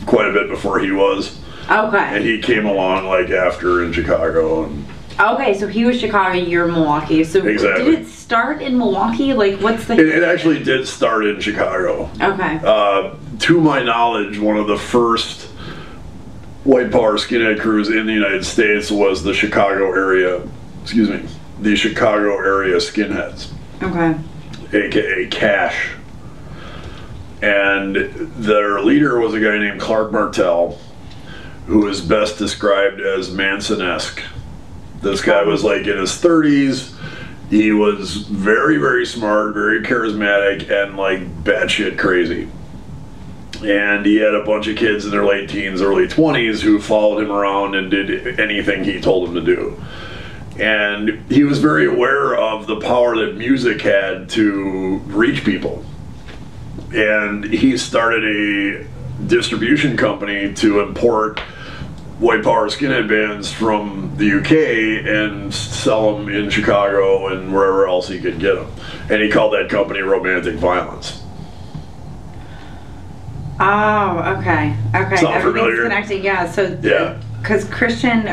quite a bit before he was. Okay. And he came along like after in Chicago. And okay, so he was Chicago, you're Milwaukee. So exactly. Did it start in Milwaukee? Like, what's the... It actually did start in Chicago. Okay. To my knowledge, one of the first white power skinhead crews in the United States was the Chicago area, the Chicago area skinheads. Okay. AKA Cash. And their leader was a guy named Clark Martell, who is best described as Manson-esque. This guy was like in his 30s. He was very, very smart, very charismatic, and like batshit crazy. And he had a bunch of kids in their late teens, early 20s who followed him around and did anything he told them to do. And he was very aware of the power that music had to reach people. And he started a distribution company to import white power skinhead bands from the UK and sell them in Chicago and wherever else he could get them. And he called that company Romantic Violence. Oh, okay. Okay. Sound familiar? Connected, yeah. So, yeah. Because Christian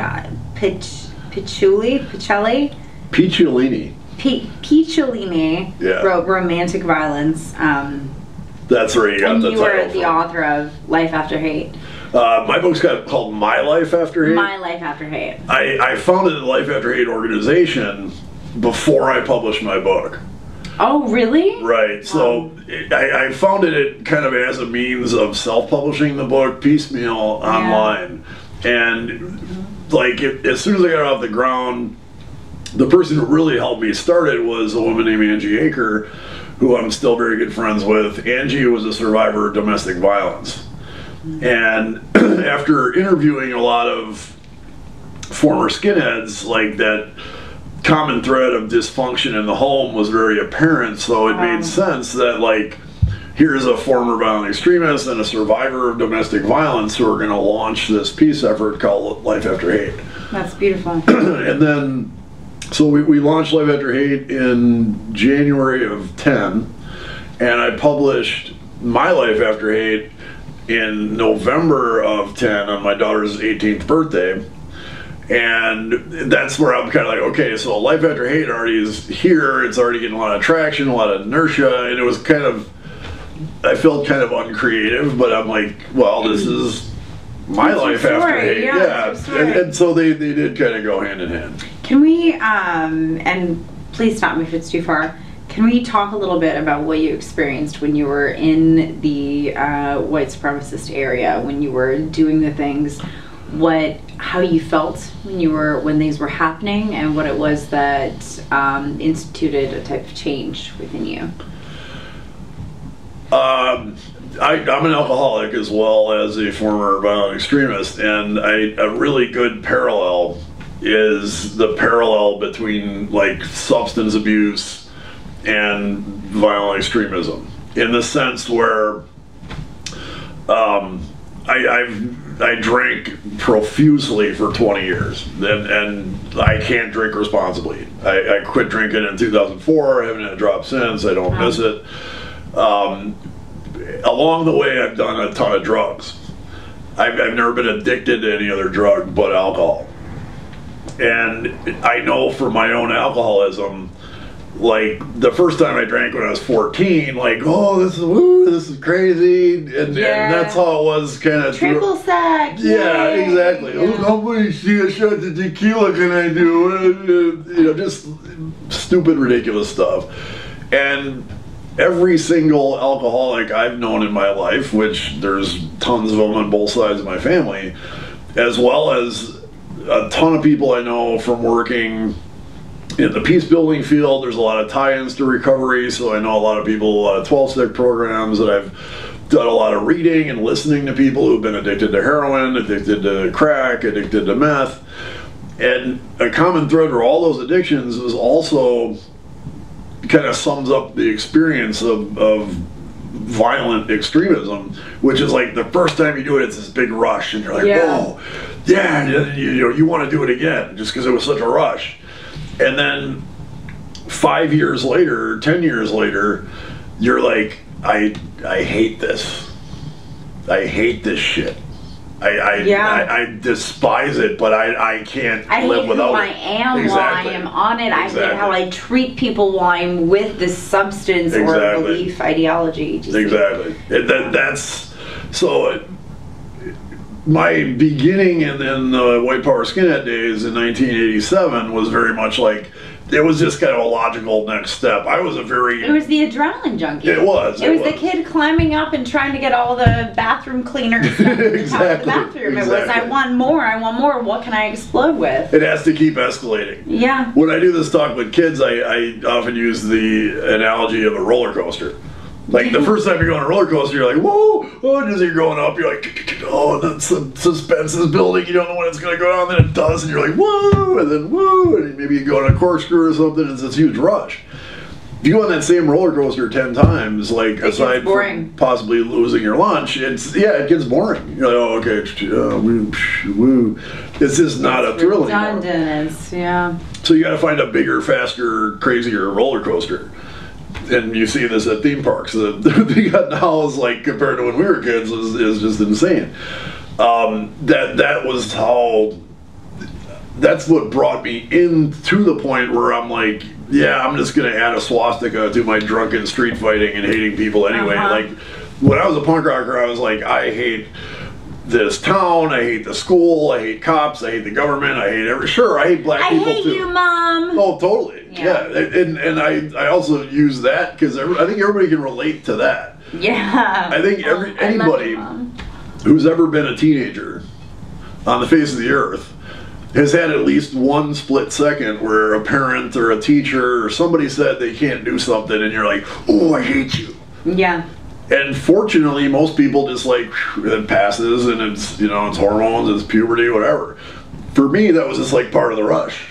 Picciolini yeah. wrote Romantic Violence. That's where he got the title. And you were the author of Life After Hate. My book's called My Life After Hate. My Life After Hate. I founded the Life After Hate organization before I published my book. Oh, really? Right. So I founded it kind of as a means of self-publishing the book piecemeal online. And like as soon as I got it off the ground, the person who really helped me start it was a woman named Angie Aker, who I'm still very good friends with. Angie was a survivor of domestic violence. And after interviewing a lot of former skinheads, like that common thread of dysfunction in the home was very apparent, so it made sense that like here's a former violent extremist and a survivor of domestic violence who are going to launch this peace effort called Life After Hate. That's beautiful. And then so we launched Life After Hate in January of 10, and I published My Life After Hate in November of 10 on my daughter's 18th birthday. And that's where I'm kind of like, okay, so Life After Hate already is here. It's already getting a lot of traction, a lot of inertia, and it was kind of, I felt kind of uncreative, but I'm like, well, this is my life after hate. Yeah. And so they did kind of go hand in hand. Can we, and please stop me if it's too far, Can we talk a little bit about what you experienced when you were in the white supremacist area, when you were doing the things, how you felt when these were happening, and what it was that instituted a type of change within you? I'm an alcoholic as well as a former violent extremist, and a really good parallel is the parallel between like substance abuse and violent extremism, in the sense where I drank profusely for 20 years, and I can't drink responsibly. I quit drinking in 2004. I haven't had a drop since. I don't miss it. Along the way, I've done a ton of drugs. I've never been addicted to any other drug but alcohol. And I know from my own alcoholism, like the first time I drank when I was 14, like, oh, this is crazy, and that's how it was, kind of triple sec. Yeah, exactly. Yeah. Look how many shots of tequila can I do? You know, just stupid, ridiculous stuff. And every single alcoholic I've known in my life, which there's tons of them on both sides of my family, as well as a ton of people I know from working in the peace building field. There's a lot of tie-ins to recovery, so I know a lot of people, a lot of 12-step programs, that I've done a lot of reading and listening to people who've been addicted to heroin, addicted to crack, addicted to meth. And a common thread for all those addictions is also kind of sums up the experience of violent extremism, which is like the first time you do it, it's this big rush, and you're like, whoa, yeah, you want to do it again just because it was such a rush. And then 5 years later, 10 years later, you're like, I hate this. I hate this shit. I despise it, but I can't live without it. I hate who I am while I am on it. I hate how I treat people while I'm with this substance or belief, ideology. Exactly. So my beginning in the white power skinhead days in 1987 was very much like, it was just kind of a logical next step. It was the Adrenaline Junkie. It was the kid climbing up and trying to get all the bathroom cleaners stuff to the top of the bathroom. It was, I want more, what can I explode with? It has to keep escalating. Yeah. When I do this talk with kids, I often use the analogy of a roller coaster. Like the first time you go on a roller coaster, you're like, whoa, oh, as you're going up, you're like, oh, the suspense is building, you don't know when it's going to go down, then it does, and you're like, whoa, and then whoa, and maybe you go on a corkscrew or something, it's this huge rush. If you go on that same roller coaster 10 times, like, aside from possibly losing your lunch, it gets boring. You're like, oh, okay, woo. It's just not a thrill anymore. Yeah. So you got to find a bigger, faster, crazier roller coaster. And you see this at theme parks. The thing now is, like, compared to when we were kids, is just insane. That's what brought me in to the point where I'm like, yeah, I'm just gonna add a swastika to my drunken street fighting and hating people anyway. Like, when I was a punk rocker, I was like, I hate this town, I hate the school, I hate cops, I hate the government, I hate black people too. I hate you, Mom. Oh, totally. Yeah. And I also use that because I think everybody can relate to that. Yeah. I think anybody who's ever been a teenager on the face of the earth has had at least one split second where a parent or a teacher or somebody said they can't do something and you're like, oh, I hate you. Yeah. And fortunately, most people just like, it passes, and it's, it's hormones, it's puberty, whatever. For me, that was just like part of the rush.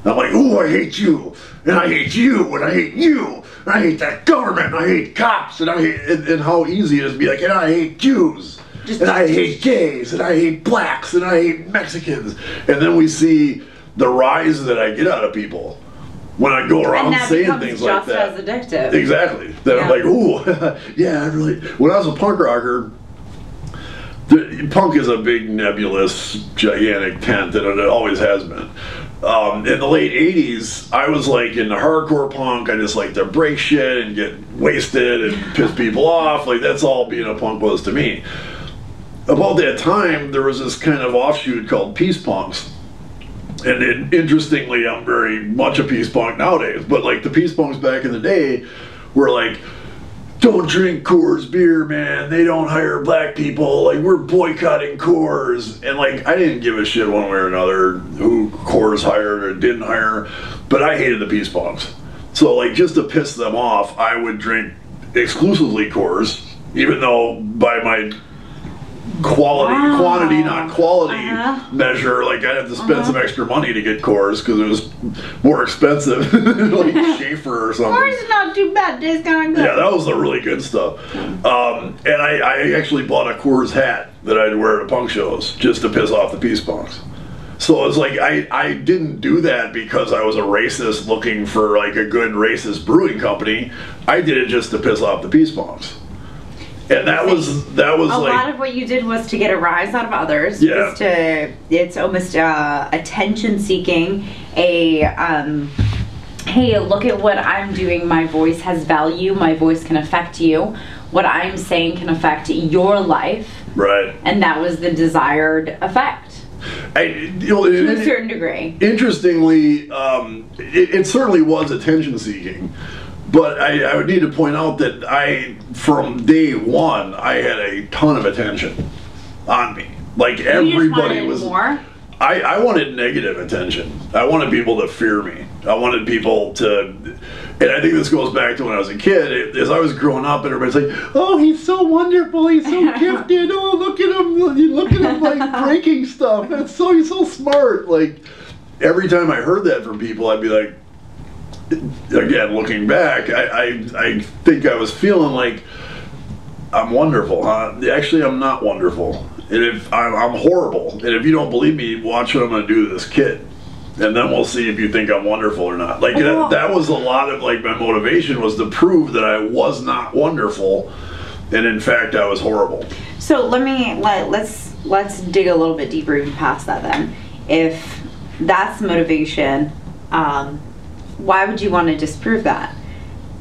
I'm like, oh, I hate you, and I hate you, and I hate you, and I hate that government, and I hate cops, and I hate, and how easy it is to be like, and I hate Jews, and I hate gays, and I hate blacks, and I hate Mexicans. And then we see the rise that I get out of people when I go around saying things like that. And that becomes just as addictive. Exactly. Then I'm like, ooh, yeah, I really. When I was a punk rocker, punk is a big, nebulous, gigantic tent, and it always has been. In the late 80s, I was like into hardcore punk. I just like to break shit and get wasted and piss people off. Like, that's all being a punk was to me. About that time, there was this kind of offshoot called peace punks. And interestingly, I'm very much a peace punk nowadays, but like the peace punks back in the day were like, don't drink Coors beer, man. They don't hire black people. Like, we're boycotting Coors. And like, I didn't give a shit one way or another who Coors hired or didn't hire, but I hated the peace punks. So like, just to piss them off, I would drink exclusively Coors, even though by my quantity, not quality measure, like I'd have to spend some extra money to get Coors because it was more expensive than like Schaefer or something. Coors is not too bad. Tastes kind of good. Yeah, that was the really good stuff. And I actually bought a Coors hat that I'd wear to punk shows just to piss off the peace punks. So it's like I didn't do that because I was a racist looking for like a good racist brewing company. I did it just to piss off the peace punks. And that was a like, lot of what you did was to get a rise out of others. Yeah. It's almost attention seeking. Hey, look at what I'm doing. My voice has value. My voice can affect you. What I'm saying can affect your life. Right. And that was the desired effect. To a certain degree. Interestingly, it certainly was attention seeking. But I would need to point out that from day one, I had a ton of attention on me. Like everybody was. More? I wanted negative attention. I wanted people to fear me. I wanted people to, and I think this goes back to when I was a kid. As I was growing up, and everybody's like, "Oh, he's so wonderful. He's so gifted. Oh, look at him! Look at him like breaking stuff. He's so smart." Like every time I heard that from people, I'd be like. Again, looking back, I think I was feeling like I'm wonderful, huh? Actually, I'm not wonderful. And if I'm horrible. And if you don't believe me, watch what I'm going to do to this kid. And then we'll see if you think I'm wonderful or not. Like that was a lot of like my motivation was to prove that I was not wonderful. And in fact, I was horrible. So let's dig a little bit deeper even past that then. If that's motivation, why would you want to disprove that?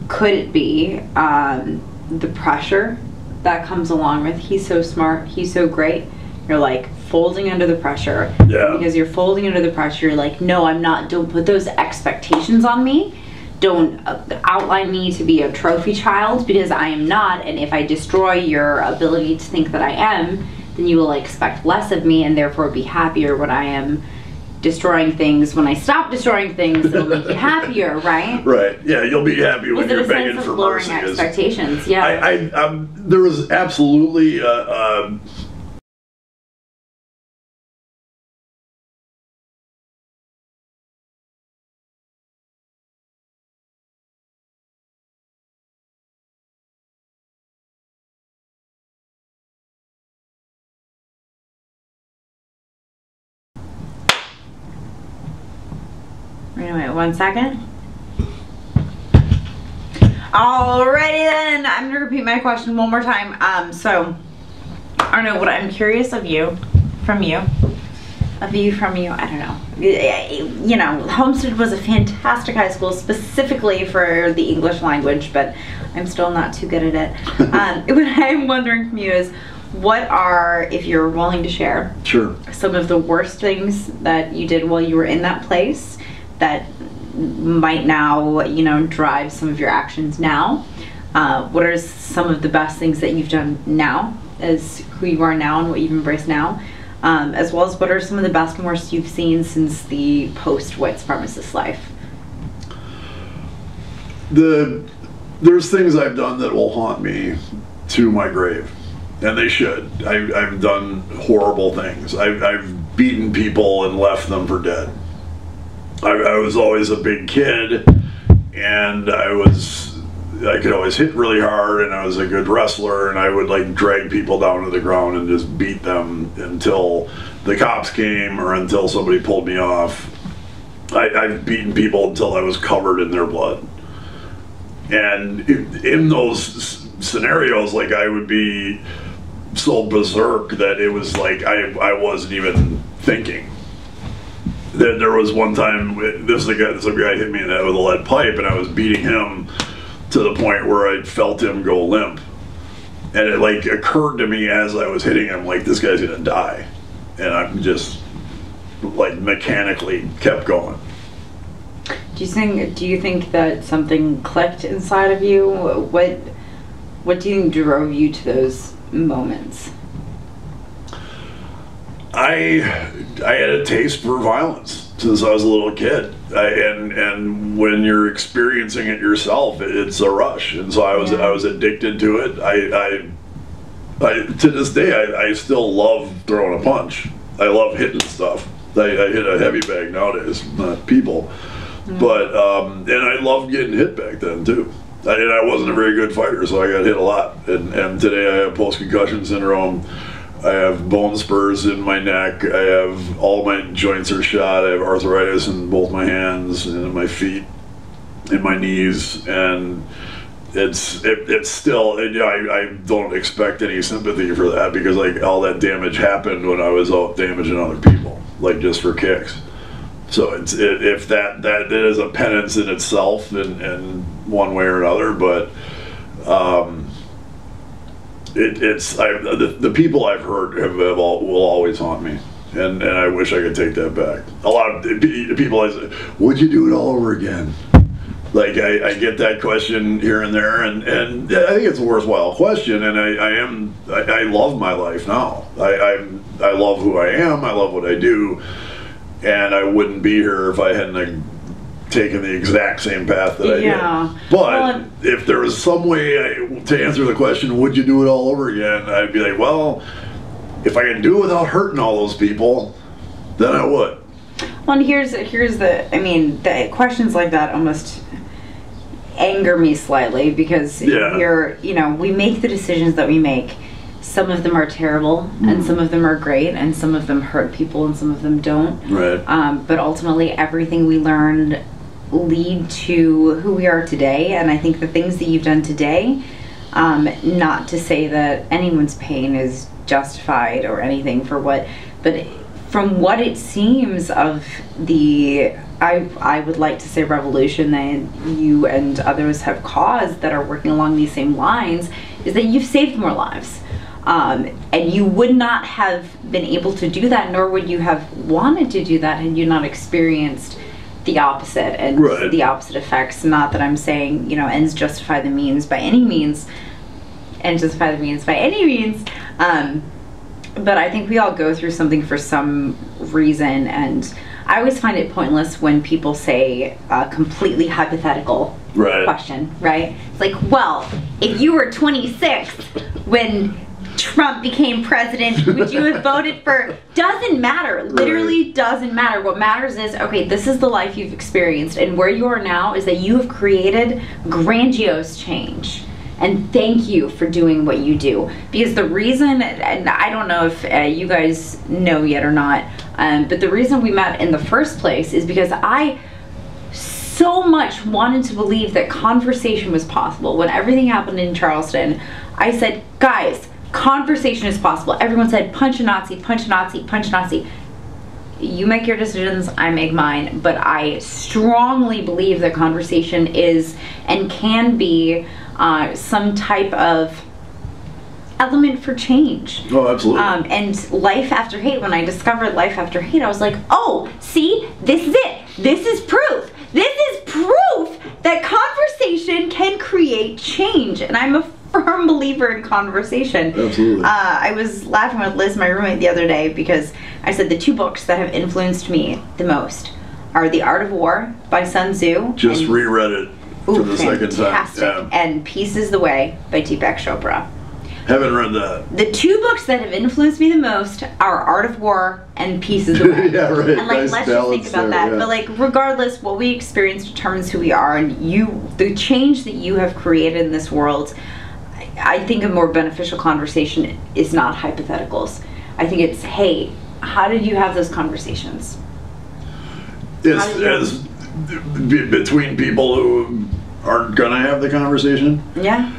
Could it be the pressure that comes along with he's so smart, he's so great? You're like folding under the pressure. Yeah. Because you're folding under the pressure, you're like, no, I'm not. Don't put those expectations on me. Don't outline me to be a trophy child because I am not. And if I destroy your ability to think that I am, then you will expect less of me and therefore be happier when I am destroying things. When I stop destroying things, it'll make you happier, right? Right. Yeah, you'll be happy when you're begging for mercy. Expectations. Yeah. There was absolutely Wait, 1 second. Alrighty then, I'm gonna repeat my question one more time. So, Arno, what I'm curious from you, I don't know. You know, Homestead was a fantastic high school specifically for the English language, but I'm still not too good at it. What I'm wondering from you is, what are, if you're willing to share, sure, some of the worst things that you did while you were in that place that might now, you know, drive some of your actions now? What are some of the best things that you've done now as who you are now and what you've embraced now? As well as what are some of the best and worst you've seen since the post-white supremacist life? There's things I've done that will haunt me to my grave. And they should. I've done horrible things. I've beaten people and left them for dead. I was always a big kid, and I could always hit really hard, and I was a good wrestler, and I would like drag people down to the ground and just beat them until the cops came or until somebody pulled me off. I've beaten people until I was covered in their blood. And in those scenarios, like, I would be so berserk that it was like I wasn't even thinking. There was one time, some guy hit me in the head with a lead pipe, and I was beating him to the point where I felt him go limp. And it like occurred to me as I was hitting him, like, this guy's gonna die. And I'm just like mechanically kept going. Do you think that something clicked inside of you? What do you think drove you to those moments? I had a taste for violence since I was a little kid, and when you're experiencing it yourself, it's a rush, and so I was addicted to it. I to this day I still love throwing a punch. I love hitting stuff. I hit a heavy bag nowadays, not people, but and I loved getting hit back then too. And I wasn't a very good fighter, so I got hit a lot. And today I have post-concussion syndrome. I have bone spurs in my neck. I have all my joints are shot. I have arthritis in both my hands and in my feet, in my knees, and it's still. And, I don't expect any sympathy for that because like all that damage happened when I was out damaging other people, like just for kicks. So if that is a penance in itself, in one way or another, but. The people I've hurt will always haunt me, and I wish I could take that back. A lot of people I say, would you do it all over again? Like I get that question here and there, and I think it's a worthwhile question, and I love my life now. I love who I am. I love what I do, and I wouldn't be here if I hadn't taken the exact same path that I did. But if there was some way to answer the question, would you do it all over again? I'd be like, well, if I can do it without hurting all those people, then I would. Well, and here's the questions like that almost anger me slightly because we make the decisions that we make. Some of them are terrible, and some of them are great, and some of them hurt people, and some of them don't. Right. But ultimately, everything we learned lead to who we are today, and I think the things that you've done today, not to say that anyone's pain is justified or anything but from what it seems of I would like to say revolution that you and others have caused that are working along these same lines, is that you've saved more lives. And you would not have been able to do that, nor would you have wanted to do that had you not experienced the opposite and the opposite effects. Not that I'm saying, ends justify the means by any means, but I think we all go through something for some reason, and I always find it pointless when people say a completely hypothetical question, right? It's like, well, if you were 26 when Trump became president, would you have voted for? Doesn't matter. Literally doesn't matter. What matters is, okay, this is the life you've experienced, and where you are now is that you have created grandiose change. And thank you for doing what you do. Because the reason, and I don't know if you guys know yet or not, but the reason we met in the first place is because I so much wanted to believe that conversation was possible. When everything happened in Charleston, I said, guys, conversation is possible. Everyone said, punch a Nazi, punch a Nazi, punch a Nazi. You make your decisions, I make mine. But I strongly believe that conversation is and can be some type of element for change. Oh, absolutely. And life after hate, when I discovered life after hate, I was like, oh, see, this is it. This is proof. This is proof that conversation can create change. And I'm a firm believer in conversation. Absolutely. I was laughing with Liz, my roommate, the other day because I said the two books that have influenced me the most are The Art of War by Sun Tzu. Just reread it for the second time. Yeah. And Peace is the Way by Deepak Chopra. Haven't read that. The two books that have influenced me the most are Art of War and Peace is the Way. Yeah, right. And let's just think about that. Yeah. But regardless, what we experience determines who we are, and the change that you have created in this world, I think a more beneficial conversation is not hypotheticals. I think it's, hey, how did you have those conversations? As between people who aren't gonna have the conversation? Yeah.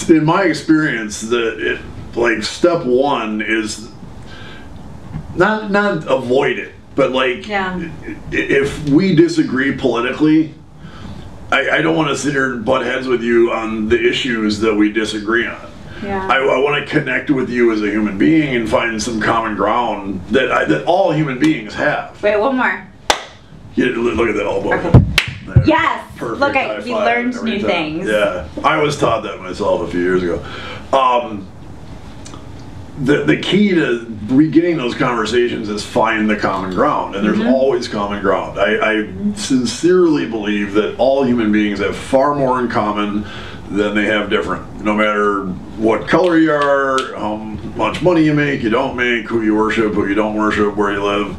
In my experience, step one is not avoid it, but if we disagree politically, I don't want to sit here and butt heads with you on the issues that we disagree on. Yeah. I want to connect with you as a human being and find some common ground that all human beings have. Wait, one more. Yeah, look at that elbow. Okay. There. Yes! Perfect. Look, High we five learned every new time. things. Yeah, I was taught that myself a few years ago. The key to beginning those conversations is find the common ground, and there's always common ground. I sincerely believe that all human beings have far more in common than they have different. No matter what color you are, how much money you make, you don't make, who you worship, who you don't worship, where you live,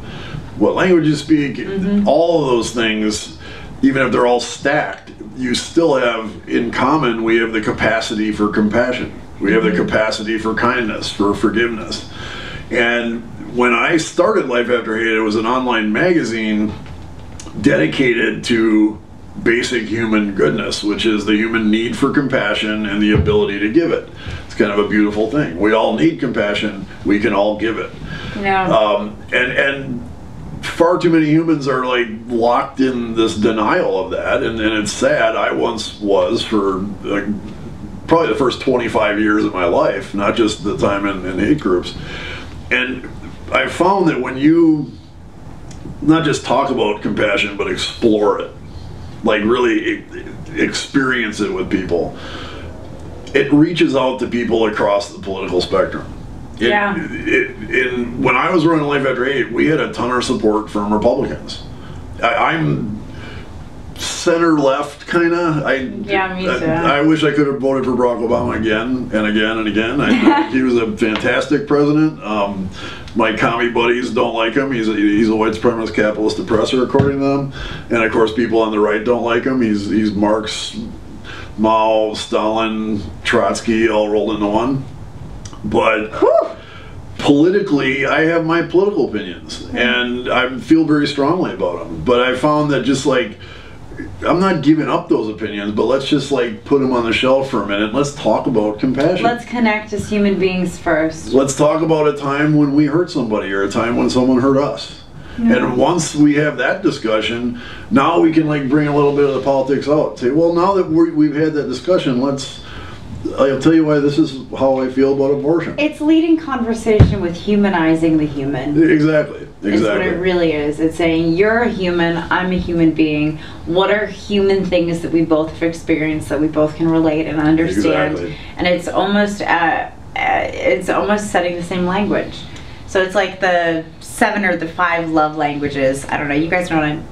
what language you speak, all of those things, even if they're all stacked, you still have in common, we have the capacity for compassion. We have the capacity for kindness, for forgiveness. And when I started Life After Hate, it was an online magazine dedicated to basic human goodness, which is the human need for compassion and the ability to give it. It's kind of a beautiful thing. We all need compassion. We can all give it. Yeah. And far too many humans are like locked in this denial of that, and it's sad. I once was for probably the first 25 years of my life, not just the time in hate groups. And I found that when you not just talk about compassion, but explore it, like really experience it with people, it reaches out to people across the political spectrum. When I was running Life After Hate, we had a ton of support from Republicans. I'm center-left, kind of. Yeah, me too. I wish I could have voted for Barack Obama again and again and again. I think he was a fantastic president. My commie buddies don't like him. He's a white supremacist capitalist oppressor, according to them. And of course, people on the right don't like him. He's Marx, Mao, Stalin, Trotsky, all rolled into one. But politically, I have my political opinions, and I feel very strongly about them. But I found that just like, I'm not giving up those opinions, but let's just like put them on the shelf for a minute. Let's talk about compassion. Let's connect as human beings first. Let's talk about a time when we hurt somebody or a time when someone hurt us. Yeah. And once we have that discussion, now we can like bring a little bit of the politics out. Say, well, now that we've had that discussion, I'll tell you why this is how I feel about abortion. It's leading conversation with humanizing the human. Exactly. It's what it really is. It's saying, you're a human, I'm a human being. What are human things that we both have experienced that we both can relate and understand? Exactly. And it's almost setting the same language. So it's like the 7 or the 5 love languages. I don't know. You guys know what I'm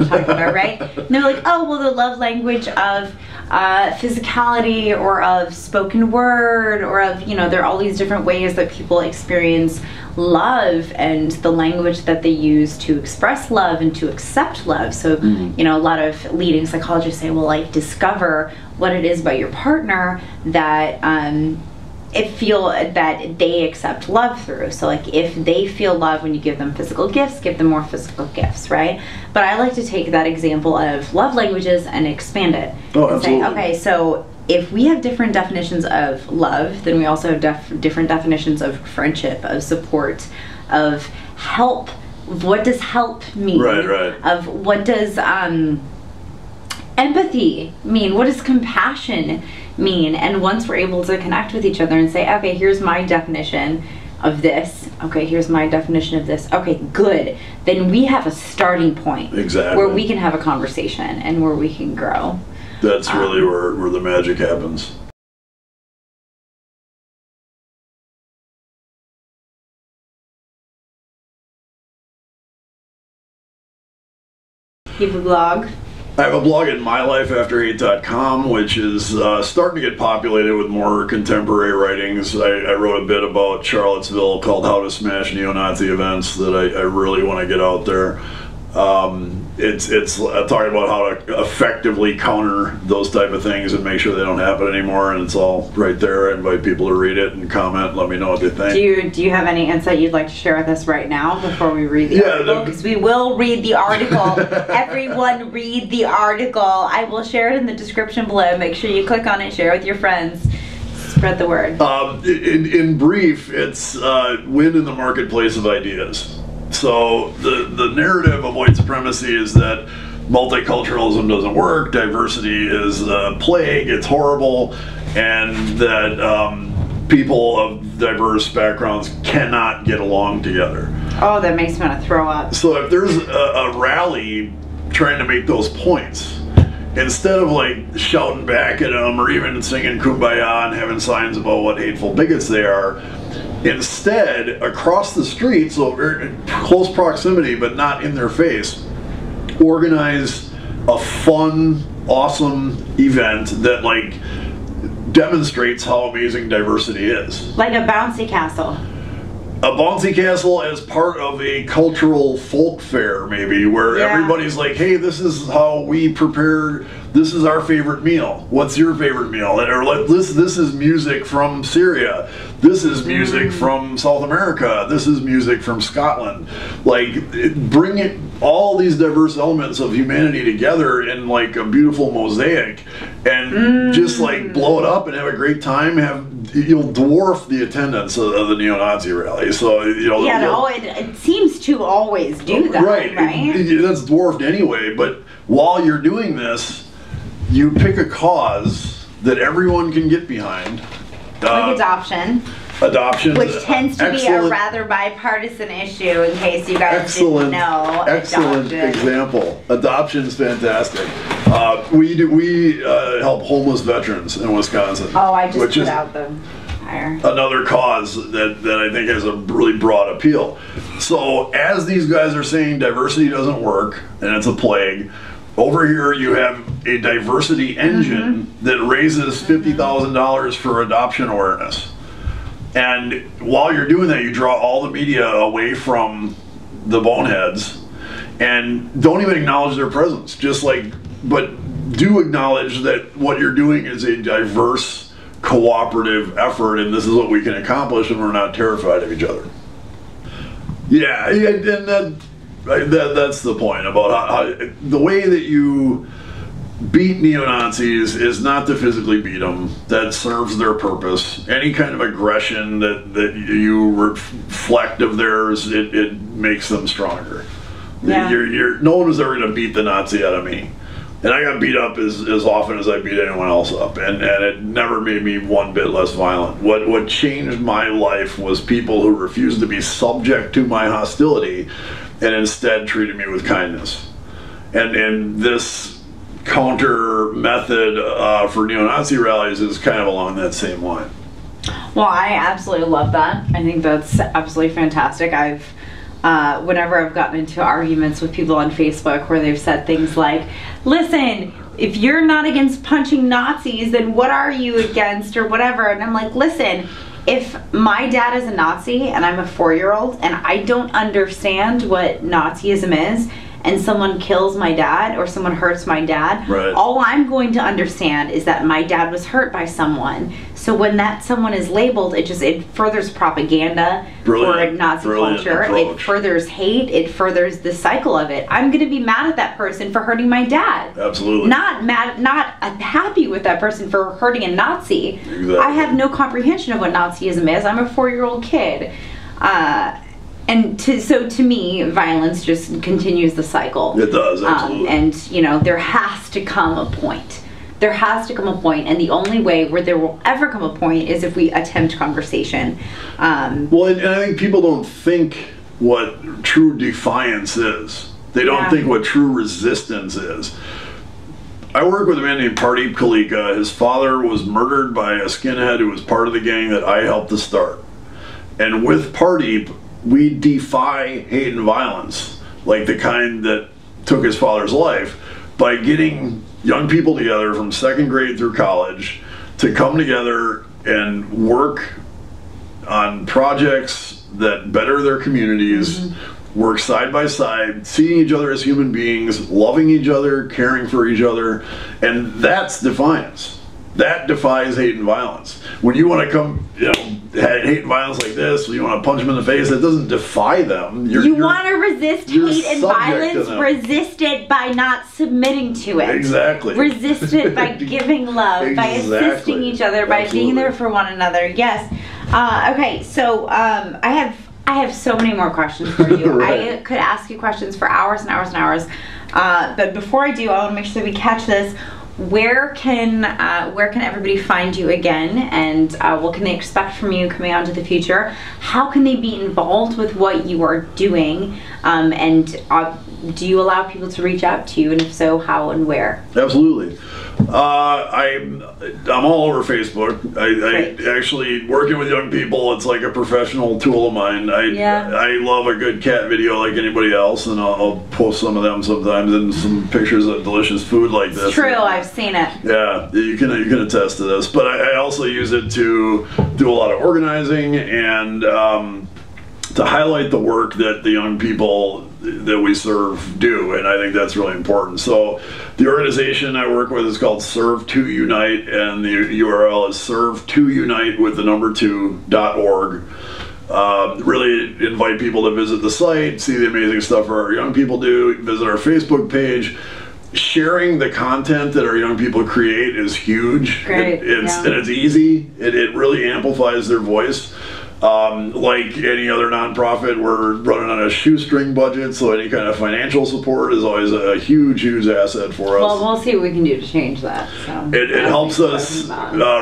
talking about, right? And they're like, oh, well, the love language of physicality or of spoken word or of, there are all these different ways that people experience love and the language that they use to express love and to accept love. So, a lot of leading psychologists say, well, like, discover what it is about your partner that that they accept love through. So like if they feel love when you give them physical gifts, give them more physical gifts, right? But I like to take that example of love languages and expand it. Oh, and absolutely. say, okay, so if we have different definitions of love, then we also have different definitions of friendship, of support, of help. What does help mean? Right. Of what does empathy mean? What does compassion mean? And once we're able to connect with each other and say, okay, here's my definition of this, okay, here's my definition of this, okay, good, then we have a starting point. Exactly. Where we can have a conversation and where we can grow. That's really where the magic happens. You have a blog? I have a blog at mylifeafterhate.com, which is starting to get populated with more contemporary writings. I wrote a bit about Charlottesville called How to Smash Neo-Nazi Events that I really want to get out there. It's talking about how to effectively counter those type of things and make sure they don't happen anymore, and it's all right there. I invite people to read it and comment and let me know what they think. Do you have any insight you'd like to share with us right now before we read the article? Because we will read the article. Everyone read the article. I will share it in the description below. Make sure you click on it, share it with your friends. Spread the word. In brief, it's win in the marketplace of ideas. So the narrative of white supremacy is that multiculturalism doesn't work, diversity is a plague, it's horrible, and that people of diverse backgrounds cannot get along together. Oh, that makes me want to throw up. So if there's a rally trying to make those points, instead of like shouting back at them or even singing Kumbaya and having signs about what hateful bigots they are, instead, across the street, so in close proximity but not in their face, organize a fun, awesome event that like demonstrates how amazing diversity is. Like a bouncy castle. A bouncy castle as part of a cultural folk fair, maybe, where everybody's like, hey, this is how we prepare, this is our favorite meal. What's your favorite meal? Or this is music from Syria. This is music from South America. This is music from Scotland. Like, bring it, all these diverse elements of humanity together in like a beautiful mosaic and just like blow it up and have a great time. You'll dwarf the attendance of the neo-Nazi rally. So, you know. Yeah, no, it seems to always do that, right? That's dwarfed anyway, but while you're doing this, you pick a cause that everyone can get behind. Like adoption. Adoption. Which tends to be a rather bipartisan issue, in case you guys didn't know. Excellent example. Adoption's fantastic. We help homeless veterans in Wisconsin. Oh, I just put out the fire. Another cause that I think has a really broad appeal. So as these guys are saying diversity doesn't work and it's a plague, over here you have a diversity engine that raises $50,000 for adoption awareness. And while you're doing that, you draw all the media away from the boneheads and don't even acknowledge their presence. But do acknowledge that what you're doing is a diverse, cooperative effort, and this is what we can accomplish, and we're not terrified of each other. Yeah, and that's the point about how the way that you beat neo-Nazis is not to physically beat them. That serves their purpose. Any kind of aggression that you reflect of theirs, it makes them stronger. Yeah. No one was ever going to beat the Nazi out of me. And I got beat up as often as I beat anyone else up. And it never made me one bit less violent. What changed my life was people who refused to be subject to my hostility and instead treated me with kindness. And this counter method for neo-Nazi rallies is kind of along that same line. Well, I absolutely love that. I think that's absolutely fantastic. Whenever I've gotten into arguments with people on Facebook where they've said things like, listen, if you're not against punching Nazis, then what are you against, or whatever? And I'm like, listen, if my dad is a Nazi and I'm a 4-year-old and I don't understand what Nazism is, and someone kills my dad or someone hurts my dad, right, all I'm going to understand is that my dad was hurt by someone. So when that someone is labeled, it furthers propaganda for Nazi culture. Approach. It furthers hate. It furthers the cycle of it. I'm going to be mad at that person for hurting my dad. Absolutely. Not happy with that person for hurting a Nazi. Exactly. I have no comprehension of what Nazism is. I'm a 4-year-old kid. So to me, violence just continues the cycle. It does, absolutely. And there has to come a point. There has to come a point, and the only way where there will ever come a point is if we attempt conversation. Well, and I think people don't think what true defiance is. They don't think what true resistance is. I work with a man named Pardeep Kalika. His father was murdered by a skinhead who was part of the gang that I helped to start. And with Pardeep, we defy hate and violence, like the kind that took his father's life, by getting young people together from 2nd grade through college to come together and work on projects that better their communities, work side by side, seeing each other as human beings, loving each other, caring for each other, and that's defiance. That defies hate and violence. When you want to come, hate and violence like this, you want to punch them in the face, that doesn't defy them. You want to resist hate and violence, resist it by not submitting to it. Exactly. Resist it by giving love, by assisting each other, by being there for one another. Yes. Okay, so I have so many more questions for you. Right. I could ask you questions for hours and hours and hours. But before I do, I want to make sure that we catch this. where can everybody find you again, and what can they expect from you coming out into the future? How can they be involved with what you are doing, and do you allow people to reach out to you, and if so, how and where? Absolutely. I'm all over Facebook. I actually, working with young people, it's like a professional tool of mine. I love a good cat video like anybody else, and I'll post some of them sometimes, and some pictures of delicious food like this. It's true, I've seen it. Yeah, you can attest to this. But I also use it to do a lot of organizing and to highlight the work that the young people that we serve do, and I think that's really important. So the organization I work with is called Serve to Unite, and the URL is serve2unite with the number 2.org. Really invite people to visit the site, see the amazing stuff our young people do, visit our Facebook page. Sharing the content that our young people create is huge. Great. And it's easy. It really amplifies their voice. Like any other nonprofit, we're running on a shoestring budget, so any kind of financial support is always a huge asset for us. Well, we'll see what we can do to change that. So it helps us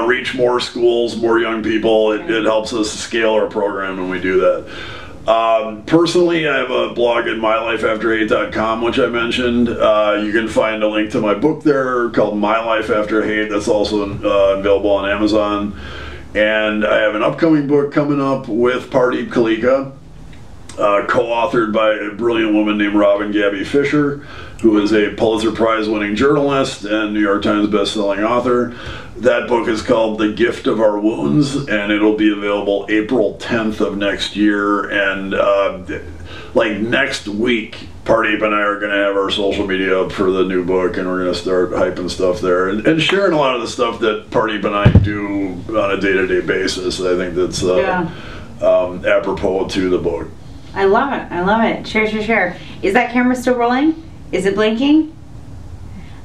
reach more schools, more young people. It helps us scale our program when we do that. Personally, I have a blog at mylifeafterhate.com, which I mentioned. You can find a link to my book there called My Life After Hate. That's also available on Amazon. And I have an upcoming book coming up with Pardeep Kalika, co-authored by a brilliant woman named Robin Gabby Fisher, who is a Pulitzer Prize winning journalist and New York Times best-selling author. That book is called The Gift of Our Wounds, and it'll be available April 10th of next year. And like next week, Pardeep and I are going to have our social media up for the new book, and we're going to start hyping stuff there and sharing a lot of the stuff that Pardeep and I do on a day-to-day basis. I think that's apropos to the book. I love it. I love it. Share. Is that camera still rolling? Is it blinking?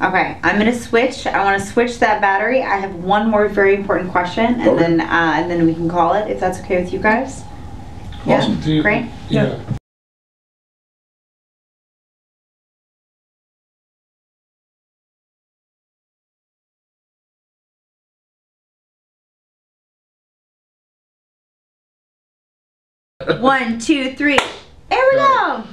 Okay, I'm going to switch. I want to switch that battery. I have one more very important question, and then we can call it, if that's okay with you guys. Awesome. Yeah, great. Yeah. One, two, three. There we go.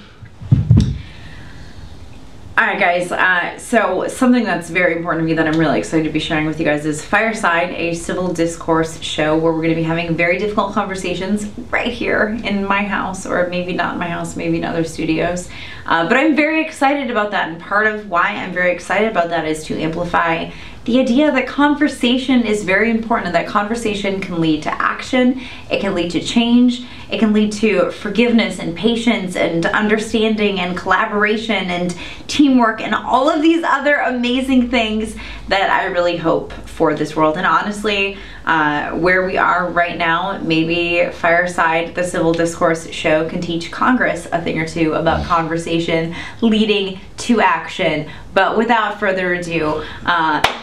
Alright guys, so something that's very important to me that I'm really excited to be sharing with you guys is Fireside, a civil discourse show where we're going to be having very difficult conversations right here in my house, or maybe not in my house, maybe in other studios. But I'm very excited about that, and part of why I'm very excited about that is to amplify the idea that conversation is very important, and that conversation can lead to action, it can lead to change, it can lead to forgiveness and patience and understanding and collaboration and teamwork and all of these other amazing things that I really hope for this world. And honestly, where we are right now, maybe Fireside, the civil discourse show, can teach Congress a thing or two about conversation leading to action. But without further ado,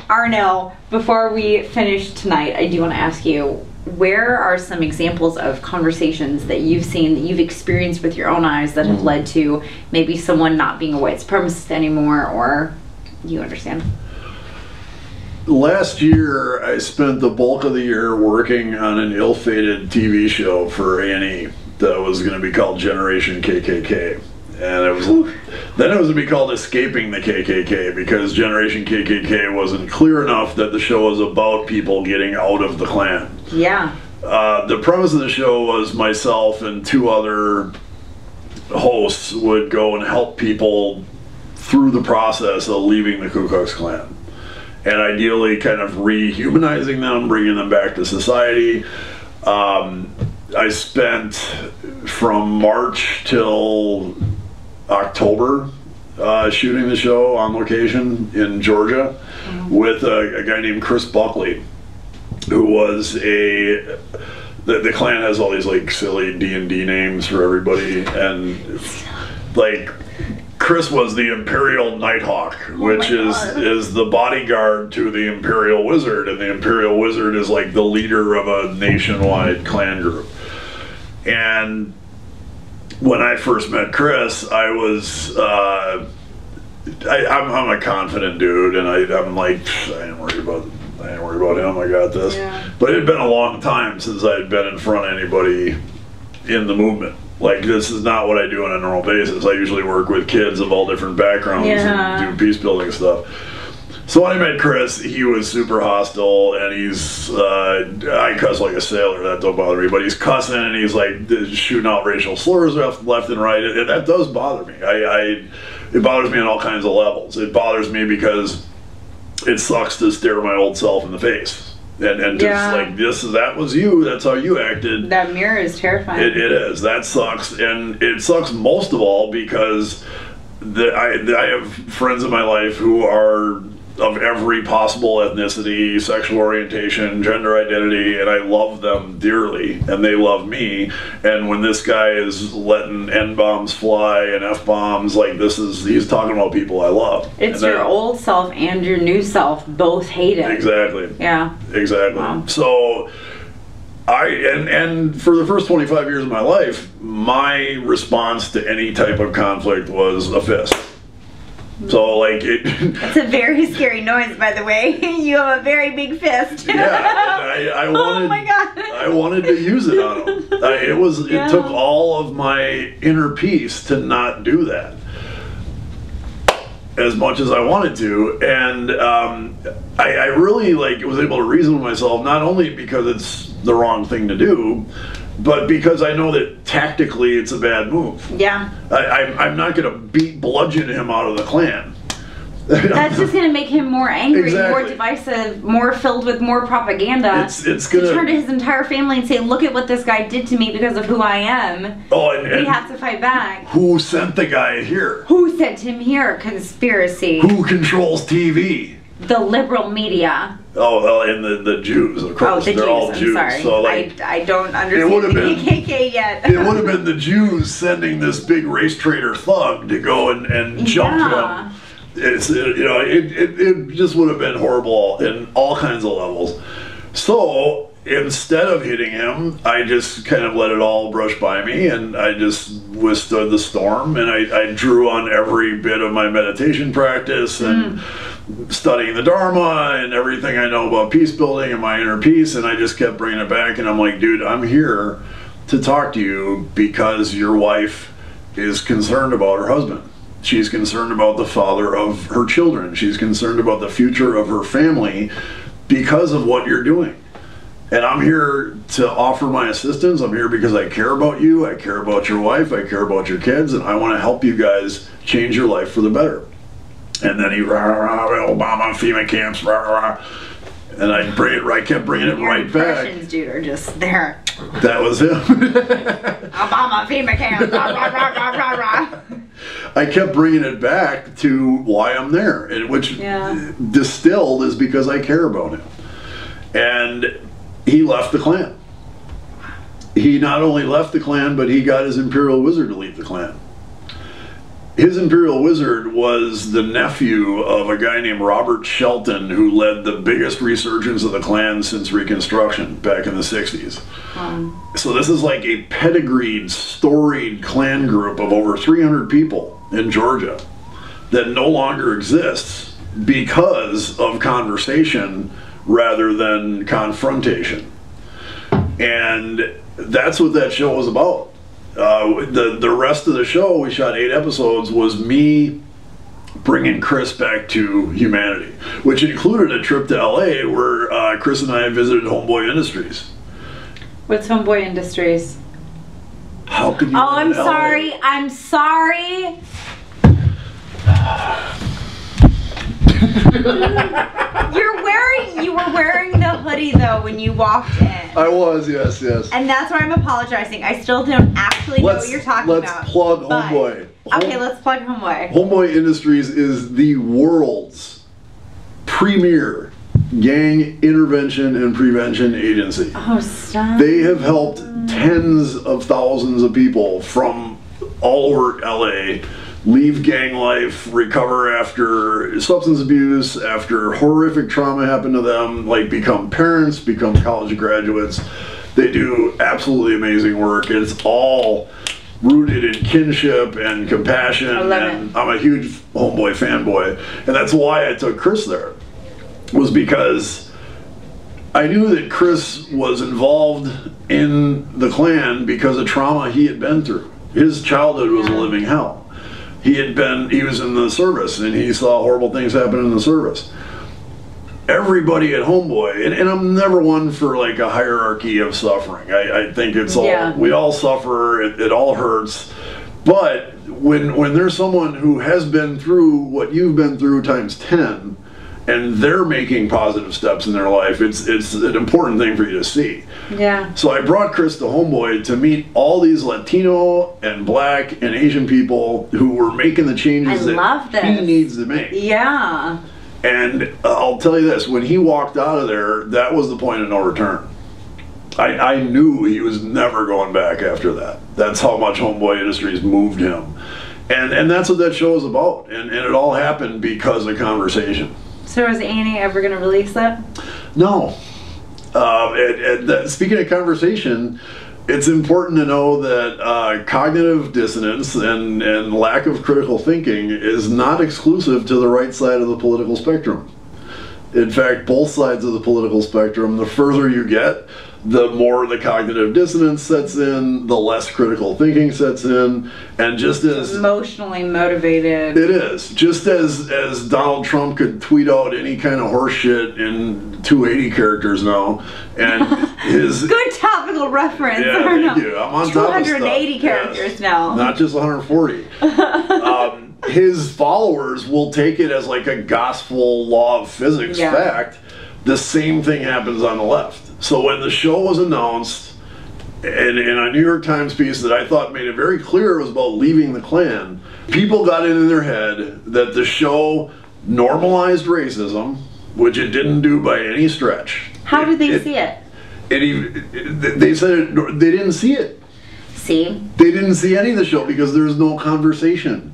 Arno, before we finish tonight, I do want to ask you, where are some examples of conversations that you've seen, that you've experienced with your own eyes, that have led to maybe someone not being a white supremacist anymore, or you understand? Last year, I spent the bulk of the year working on an ill-fated TV show for A&E that was going to be called Generation KKK. And it was then it was going to be called Escaping the KKK, because Generation KKK wasn't clear enough that the show was about people getting out of the Klan. Yeah. The premise of the show was myself and two other hosts would go and help people through the process of leaving the Ku Klux Klan, and ideally kind of rehumanizing them, bringing them back to society. I spent from March till October shooting the show on location in Georgia with a guy named Chris Buckley, who was the Klan has all these like silly D&D names for everybody, and like Chris was the Imperial Nighthawk, which is the bodyguard to the Imperial Wizard, and the Imperial Wizard is like the leader of a nationwide Klan group. And when I first met Chris, I was I'm a confident dude, and I'm like, I ain't worried about him. I got this. Yeah. But it had been a long time since I had been in front of anybody in the movement. Like, this is not what I do on a normal basis. I usually work with kids of all different backgrounds and do peace building stuff. So when I met Chris, he was super hostile, and he's, I cuss like a sailor, that don't bother me, but he's cussing, and he's like shooting out racial slurs left and right, and that does bother me. It bothers me on all kinds of levels. It bothers me because it sucks to stare my old self in the face. And just like, that was you, that's how you acted. That mirror is terrifying. It is. That sucks. And it sucks most of all because I have friends in my life who are of every possible ethnicity, sexual orientation, gender identity, and I love them dearly, and they love me. And when this guy is letting N-bombs fly and F-bombs, like, he's talking about people I love. It's your old self and your new self both hate it. Exactly. Yeah. Exactly. Wow. So and for the first 25 years of my life, my response to any type of conflict was a fist. So, like, it's a very scary noise, by the way. You have a very big fist. Yeah, I wanted. Oh my God. I wanted to use it on him. It took all of my inner peace to not do that, as much as I wanted to, and I really was able to reason with myself, not only because it's the wrong thing to do, but because I know that tactically it's a bad move. Yeah. I'm not going to bludgeon him out of the clan. That's just going to make him more angry, Exactly. more divisive, more filled with more propaganda. It's going to turn to his entire family and say, look at what this guy did to me because of who I am. Oh, and we have to fight back. Who sent the guy here? Who sent him here? Conspiracy. Who controls TV? The liberal media. Oh, well, and the Jews, of course. Oh, the They're Jews. all Jews. I'm sorry. So, like, I don't understand the KKK yet. It would have been the Jews sending this big race traitor thug to go and jump him. It just would have been horrible in all kinds of levels. So instead of hitting him, I just kind of let it all brush by me, and I just withstood the storm, and I drew on every bit of my meditation practice and studying the Dharma and everything I know about peace building and my inner peace, and I just kept bringing it back, and I'm like, dude, I'm here to talk to you because your wife is concerned about her husband. She's concerned about the father of her children. She's concerned about the future of her family because of what you're doing. And I'm here to offer my assistance. I'm here because I care about you. I care about your wife. I care about your kids. And I want to help you guys change your life for the better. And then he, Obama, FEMA camps, and I kept bringing it right back. Your impressions, dude, are just there. That was him. Obama, FEMA camps, I kept bringing it back to why I'm there, which distilled is because I care about him. And he left the clan. He not only left the clan, but he got his Imperial Wizard to leave the clan. His Imperial Wizard was the nephew of a guy named Robert Shelton, who led the biggest resurgence of the clan since Reconstruction back in the 60s. So this is like a pedigreed, storied clan group of over 300 people in Georgia that no longer exists because of conversation rather than confrontation. And that's what that show was about. The rest of the show, we shot 8 episodes, was me bringing Chris back to humanity, which included a trip to LA where Chris and I visited Homeboy Industries. What's Homeboy Industries? How could you? Oh, I'm sorry. I'm sorry. You were wearing the hoodie though when you walked in. I was, yes. And that's why I'm apologizing. I still don't actually know what you're talking about. Let's plug Homeboy. Okay, let's plug Homeboy. Homeboy Industries is the world's premier gang intervention and prevention agency. Oh, stop. They have helped tens of thousands of people from all over LA leave gang life, recover after substance abuse, after horrific trauma happened to them, like become parents, become college graduates. They do absolutely amazing work. It's all rooted in kinship and compassion, and I'm a huge Homeboy fanboy, and that's why I took Chris there, was because I knew that Chris was involved in the Klan because of trauma he had been through. His childhood was a living hell. He was in the service, and he saw horrible things happen in the service. Everybody at Homeboy, and I'm never one for like a hierarchy of suffering. I think it's all, we all suffer, it all hurts. But when there's someone who has been through what you've been through times 10, and they're making positive steps in their life, it's an important thing for you to see. Yeah. So I brought Chris to Homeboy to meet all these Latino and Black and Asian people who were making the changes that he needs to make. Yeah. And I'll tell you this, when he walked out of there, that was the point of no return. I knew he was never going back after that. That's how much Homeboy Industries moved him. And that's what that show is about. And it all happened because of conversation. So is Annie ever going to release that? No. Speaking of conversation, it's important to know that cognitive dissonance and lack of critical thinking is not exclusive to the right side of the political spectrum. In fact, both sides of the political spectrum, the further you get, the more the cognitive dissonance sets in, the less critical thinking sets in, and just as emotionally motivated. It is. Just as Donald Trump could tweet out any kind of horse shit in 280 characters now, and his good topical reference. Yeah, thank you. I'm on top of stuff. 280 characters now. Not just 140. His followers will take it as like a gospel law of physics fact. The same thing happens on the left. So when the show was announced, and in a New York Times piece that I thought made it very clear it was about leaving the Klan, people got it in their head that the show normalized racism, which it didn't do by any stretch. How did they see it? They said they didn't see it. See? They didn't see any of the show because there's no conversation.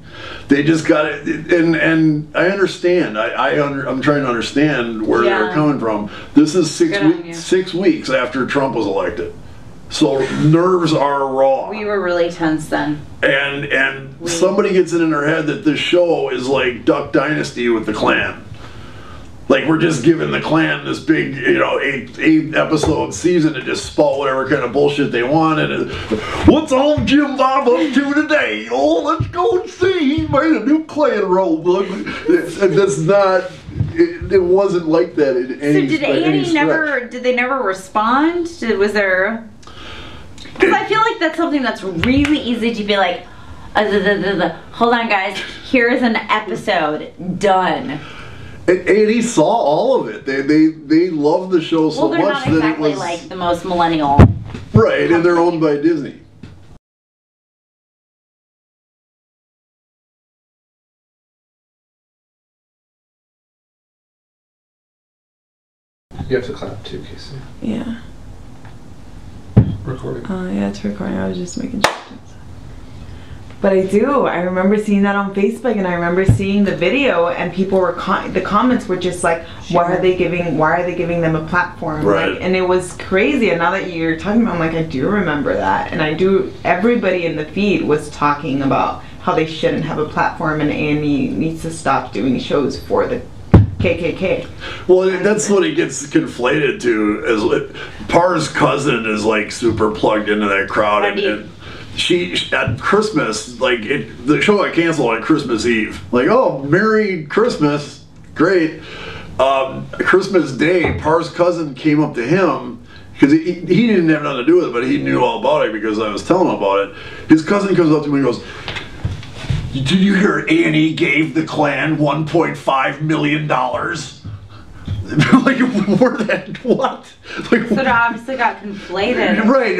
They just got it, and I understand. I'm trying to understand where they're coming from. This is 6 weeks after Trump was elected, so nerves are raw. We were really tense then. And somebody gets it in their head that this show is like Duck Dynasty with the Klan. Like we're just giving the Klan this big, eight episode season to just spout whatever kind of bullshit they want. And what's old Jim Bob up to today? Oh, let's go and see. He made a new Klan roll. And that's not. It wasn't like that in any. So did Annie never? Did they never respond? Was there? Because I feel like that's something that's really easy to be like, hold on, guys. Here's an episode done. And he saw all of it. They loved the show so much not exactly that it was like the most millennial. Right, company. And they're owned by Disney. You have to clap too, Casey. Yeah. Recording. Yeah, it's recording. I was just making sure. But I remember seeing that on Facebook, and I remember seeing the video, and people were the comments were just like, why are they giving them a platform? Right. Like, and it was crazy. And now that you're talking about it, I'm like, I do remember that. And everybody in the feed was talking about how they shouldn't have a platform, and Annie needs to stop doing shows for the KKK. Well, that's what it gets conflated to, as Par's cousin is like super plugged into that crowd, and she at Christmas, like the show got canceled on Christmas Eve. Like, oh, Merry Christmas, great. Christmas Day, Par's cousin came up to him because he didn't have nothing to do with it, but he knew all about it because I was telling him about it. His cousin comes up to me and goes, "Did you hear Annie gave the Klan $1.5 million?" Like, what? Like, so it obviously got conflated. Right,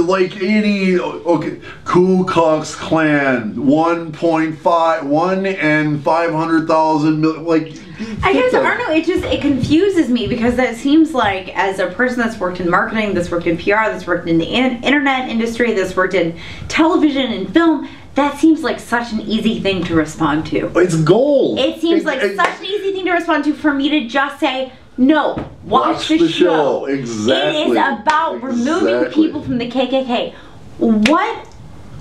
like Annie, okay, Ku Klux Klan, 1 and 500,000 million, like. I guess, Arno, it confuses me because that seems like, as a person that's worked in marketing, that's worked in PR, that's worked in the internet industry, that's worked in television and film, that seems like such an easy thing to respond to. It's gold. It seems like such an easy thing to respond to for me to just say, no, watch the show. Exactly. It is about removing people from the KKK. What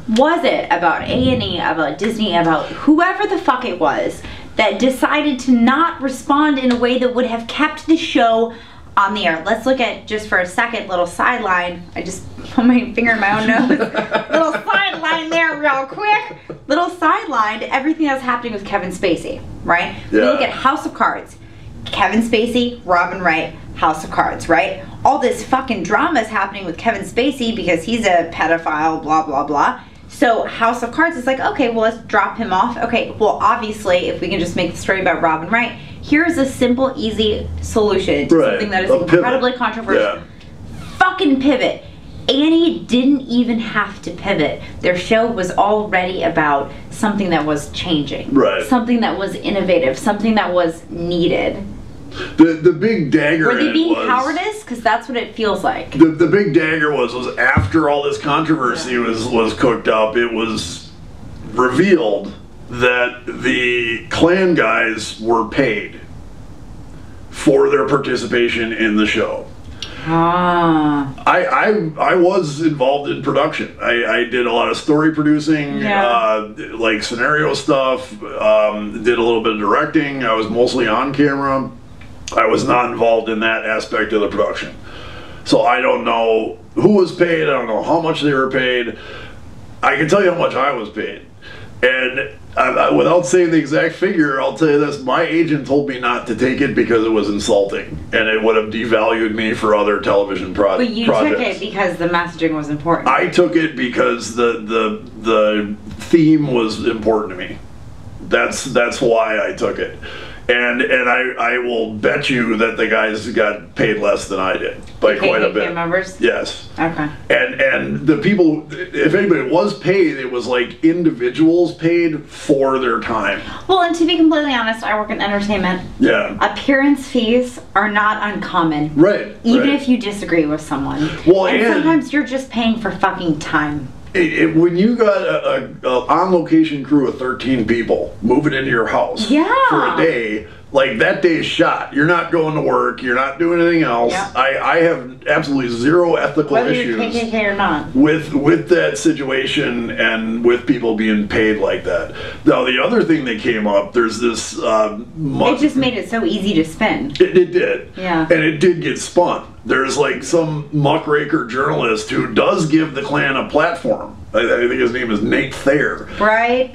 was it about A&E, about Disney, about whoever the fuck it was that decided to not respond in a way that would have kept the show on the air? Let's look at, just for a second, little sideline. I just put my finger in my own nose. Little sideline there real quick. Little sideline to everything that's happening with Kevin Spacey, right? Yeah. We look at House of Cards. Kevin Spacey, Robin Wright, House of Cards, right? All this fucking drama is happening with Kevin Spacey because he's a pedophile, blah, blah, blah. So House of Cards is like, okay, well, let's drop him off. Okay, well, obviously, if we can just make the story about Robin Wright, here's a simple, easy solution to something that is incredibly controversial. Yeah. Fucking pivot. Annie didn't even have to pivot. Their show was already about something that was changing. Right. Something that was innovative. Something that was needed. The big dagger. Were they being cowardice? Because that's what it feels like. The big dagger was after all this controversy was cooked up, it was revealed that the Klan guys were paid for their participation in the show. Ah. I was involved in production. I did a lot of story producing, like scenario stuff, did a little bit of directing. I was mostly on camera. I was not involved in that aspect of the production. So I don't know who was paid, I don't know how much they were paid. I can tell you how much I was paid. And without saying the exact figure, I'll tell you this, my agent told me not to take it because it was insulting and it would have devalued me for other television projects. But you took it because the messaging was important. I took it because the theme was important to me. That's why I took it. And I will bet you that the guys got paid less than I did by quite a bit. Members? Yes. Okay. And the people, if anybody was paid, it was like individuals paid for their time. Well, and to be completely honest, I work in entertainment. Yeah. Appearance fees are not uncommon. Right. Even right. if you disagree with someone. Well, and sometimes you're just paying for fucking time. When you got a on-location crew of 13 people moving into your house for a day, like that day's shot. You're not going to work. You're not doing anything else. Yeah. I have absolutely zero ethical issues whether you're KKK or not with that situation and with people being paid like that. Now the other thing that came up, there's this. It just made it so easy to spin. It did. Yeah. And it did get spun. There's like some muckraker journalist who does give the Klan a platform. I think his name is Nate Thayer. Right?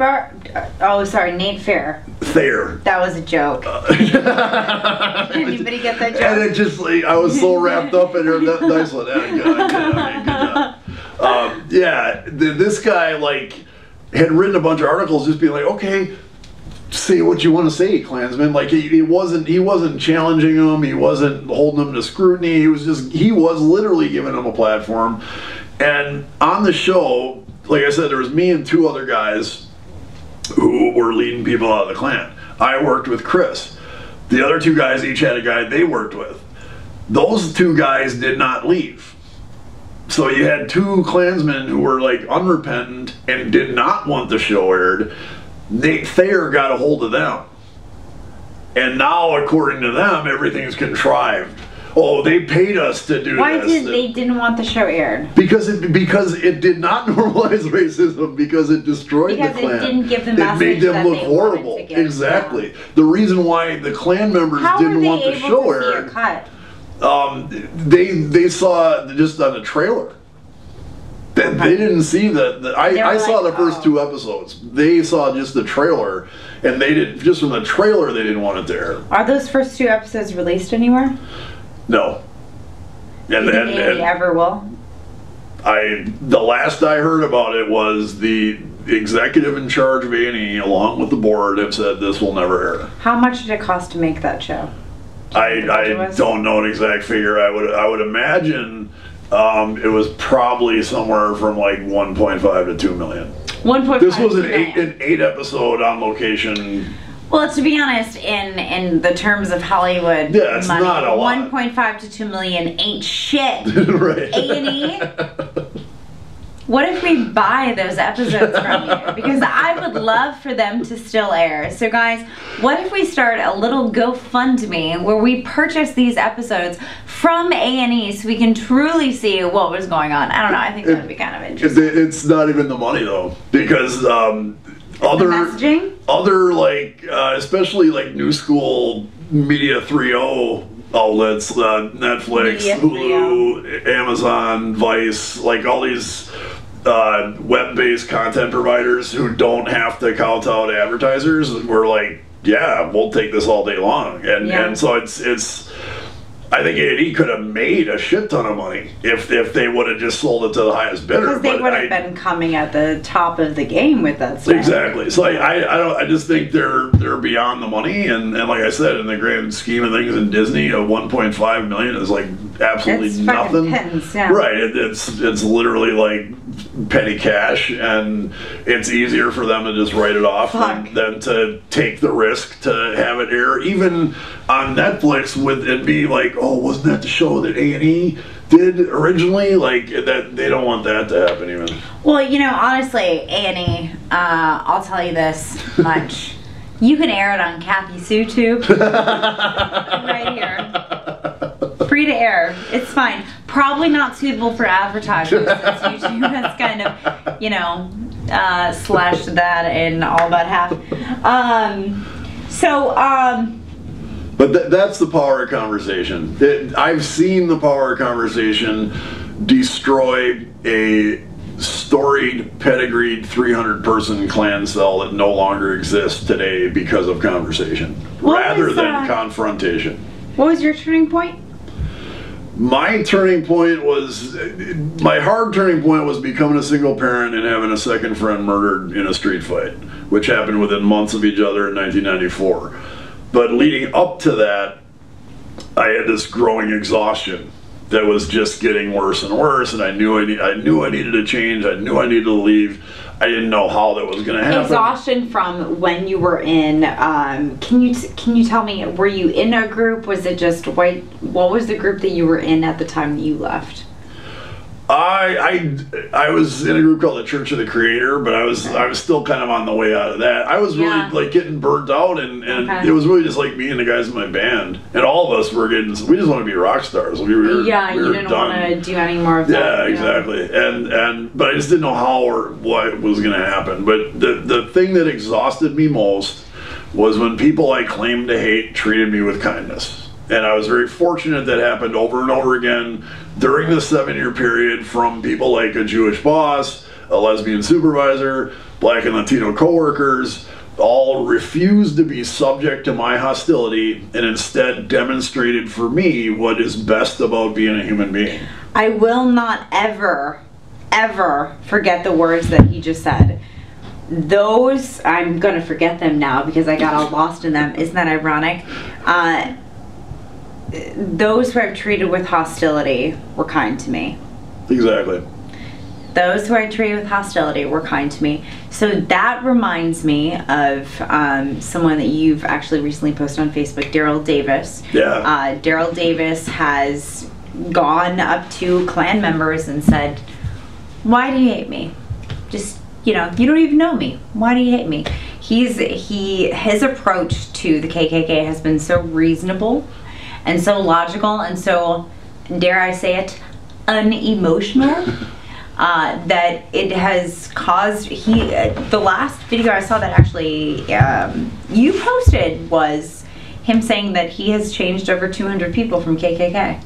Oh, sorry, Nate Fair. Thayer. That was a joke. Did anybody get that joke? And it just, like, I was so wrapped up in her. Nice one. Good job. This guy, like, had written a bunch of articles just being like, okay, say what you want to say, Klansman. Like he wasn't challenging them, he wasn't holding them to scrutiny, he was literally giving them a platform. And on the show, like I said, there was me and two other guys who were leading people out of the Klan. I worked with Chris. The other two guys each had a guy they worked with. Those two guys did not leave. So you had two Klansmen who were like unrepentant and did not want the show aired. Nate Thayer got a hold of them. And now, according to them, everything's contrived. Oh, they paid us to do this. Why they didn't want the show aired? Because it did not normalize racism, because it destroyed the Klan. It didn't give the message it made them that look they horrible. To give. Exactly. Yeah. The reason why the Klan members didn't want the show aired, they saw just on the trailer. They didn't see I saw the first two episodes. They saw just the trailer, and they did just from the trailer they didn't want it to air. Are those first two episodes released anywhere? No. And ever will? The last I heard about it was the executive in charge of A&E, along with the board, have said this will never air. How much did it cost to make that show? I don't know an exact figure. I would imagine it was probably somewhere from like 1.5 to 2 million. 1.5. This was an eight episode on location. Well, to be honest, in the terms of Hollywood it's money, not a lot. 1.5 to 2 million ain't shit. Right. A&E. What if we buy those episodes from you? Because I would love for them to still air. So guys, what if we start a little GoFundMe where we purchase these episodes from A&E so we can truly see what was going on? I don't know, I think that would be kind of interesting. It's not even the money though, because other messaging? Like especially like new school Media 3.0 outlets, Netflix, Media Hulu, Amazon, Vice, like all these web-based content providers who don't have to kowtow to advertisers were like, yeah, we'll take this all day long. And so it's I think A&E could have made a shit ton of money if they would have just sold it to the highest bidder. Because they would have been coming at the top of the game with that stuff. Exactly. So I just think they're beyond the money, and like I said, in the grand scheme of things in Disney, a 1.5 million is like absolutely it's nothing. Pens, yeah. Right. It's literally like petty cash, and it's easier for them to just write it off than to take the risk to have it air even on Netflix with it be like, oh, wasn't that the show that A&E did originally? Like that, they don't want that to happen even. Well, you know, honestly, A&E, I'll tell you this much. You can air it on Kathy's YouTube. Right here. Free to air. It's fine. Probably not suitable for advertisers since YouTube has kind of, you know, slashed that and all but half. But that's the power of conversation. I've seen the power of conversation destroy a storied, pedigreed 300-person clan cell that no longer exists today because of conversation, rather than confrontation. What was your turning point? My turning point was, my hard turning point was becoming a single parent and having a second friend murdered in a street fight, which happened within months of each other in 1994. But leading up to that, I had this growing exhaustion that was just getting worse and worse, and I knew I needed to change. I knew I needed to leave. I didn't know how that was going to happen. Exhaustion from when you were in. Can you tell me? Were you in a group? Was it just white? What was the group that you were in at the time that you left? I was in a group called the Church of the Creator, but I was still kind of on the way out of that. I was really like getting burnt out, and it was really just like me and the guys in my band, and all of us were getting. We just want to be rock stars. We were you didn't want to do any more of that. Yeah, exactly. But I just didn't know how or what was going to happen. But the thing that exhausted me most was when people I claimed to hate treated me with kindness. And I was very fortunate that happened over and over again during the 7-year period, from people like a Jewish boss, a lesbian supervisor, Black and Latino coworkers, all refused to be subject to my hostility and instead demonstrated for me what is best about being a human being. I will not ever forget the words that he just said. Those, I'm going to forget them now because I got all lost in them. Isn't that ironic? Those who I've treated with hostility were kind to me. Exactly. Those who I treated with hostility were kind to me. So that reminds me of someone that you've actually recently posted on Facebook, Daryl Davis. Yeah. Daryl Davis has gone up to Klan members and said, "Why do you hate me? Just, you know, you don't even know me. Why do you hate me?" His approach to the KKK has been so reasonable and so logical and so, dare I say it, unemotional, that it has caused, the last video I saw that actually you posted was him saying that he has changed over 200 people from KKK.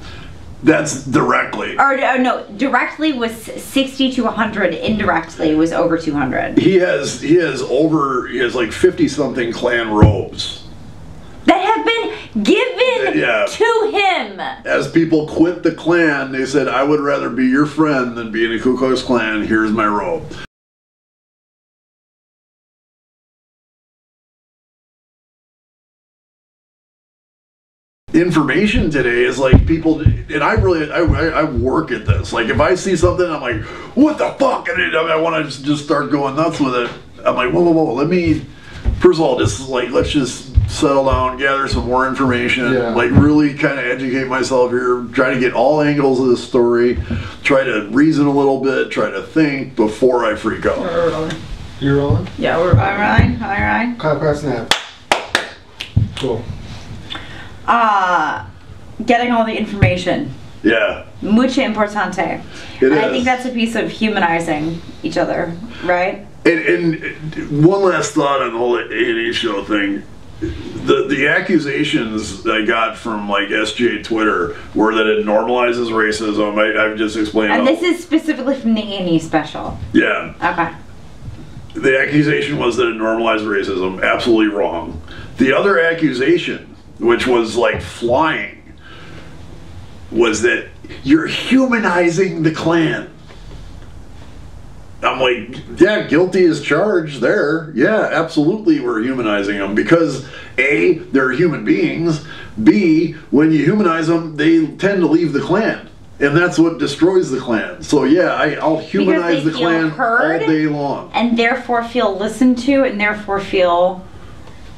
That's directly. Or no, directly was 60 to 100, indirectly was over 200. He has like 50-something Klan robes that have been given to him. As people quit the Klan, they said, "I would rather be your friend than be in a Ku Klux Klan. Here's my robe." Information today is like people, and I work at this. Like if I see something, I'm like, "What the fuck?" And I want to just start going nuts with it. I'm like, whoa, let me. First of all, just like let's just settle down, gather some more information, Yeah. like really kind of educate myself here, try to get all angles of the story, try to reason a little bit, try to think before I freak out. We're rolling. You rolling? Yeah, we're All right, all right. Clap, clap, snap. Cool. Getting all the information. Yeah, Mucho importante. it And is. I think that's a piece of humanizing each other, right? And one last thought on the whole A&E show thing. The accusations I got from like SJ Twitter were that it normalizes racism. I've just explained. And how- this is specifically from the A&E special. Yeah. Okay. The accusation was that it normalized racism. Absolutely wrong. The other accusation, which was like flying, was that you're humanizing the Klan. I'm like, yeah, guilty as charged there. Yeah, absolutely we're humanizing them because A, they're human beings. B, when you humanize them, they tend to leave the Klan. And that's what destroys the Klan. So yeah, I'll humanize the feel Klan heard. all day long. And therefore feel listened to, and therefore feel...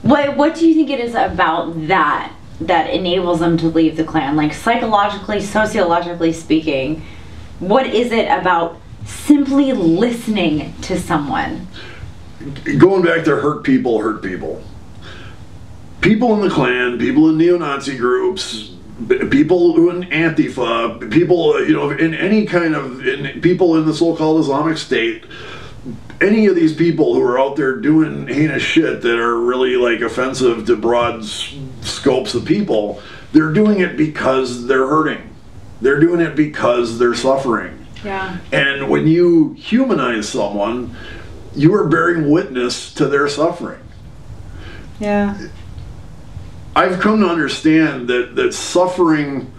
What do you think it is about that enables them to leave the Klan? Like psychologically, sociologically speaking, what is it about simply listening to someone? Going back to hurt people hurt people. People in the Klan, people in neo-Nazi groups, people who in Antifa, people, in any kind of, people in the so-called Islamic State, any of these people who are out there doing heinous shit that are really like offensive to broad scopes of people, they're doing it because they're hurting. They're doing it because they're suffering. Yeah. And when you humanize someone, you are bearing witness to their suffering. Yeah. I've come to understand that suffering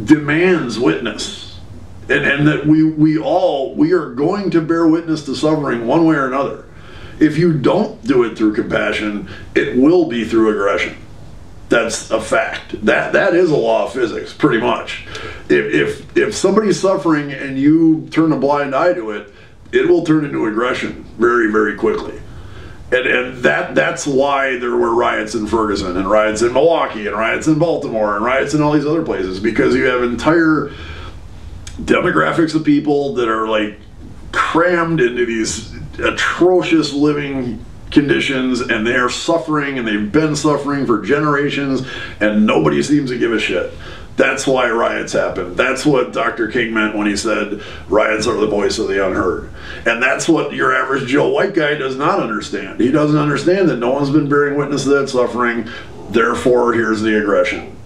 demands witness. And that we are going to bear witness to suffering one way or another. If you don't do it through compassion, it will be through aggression. That's a fact. That is a law of physics, pretty much. If somebody's suffering and you turn a blind eye to it, it will turn into aggression very, very quickly. And that's why there were riots in Ferguson and riots in Milwaukee and riots in Baltimore and riots in all these other places, because you have entire demographics of people that are like crammed into these atrocious living conditions, and they are suffering, and they've been suffering for generations, and nobody seems to give a shit. That's why riots happen. That's what Dr. King meant when he said riots are the voice of the unheard. And that's what your average Joe white guy does not understand. He doesn't understand that no one's been bearing witness to that suffering, therefore here's the aggression.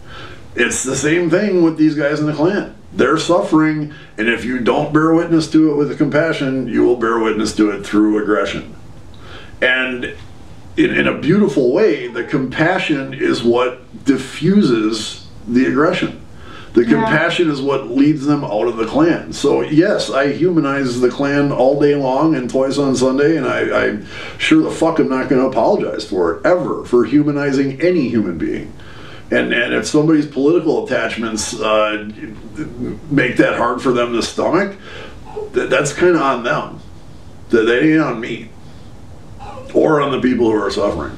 It's the same thing with these guys in the Klan. They're suffering, and if you don't bear witness to it with compassion, you will bear witness to it through aggression. And in a beautiful way, the compassion is what diffuses the aggression. The compassion is what leads them out of the Klan. So yes, I humanize the Klan all day long and twice on Sunday, and I sure the fuck am not going to apologize for it, ever, for humanizing any human being. And if somebody's political attachments make that hard for them to stomach, that's kind of on them. That ain't on me. Or on the people who are suffering.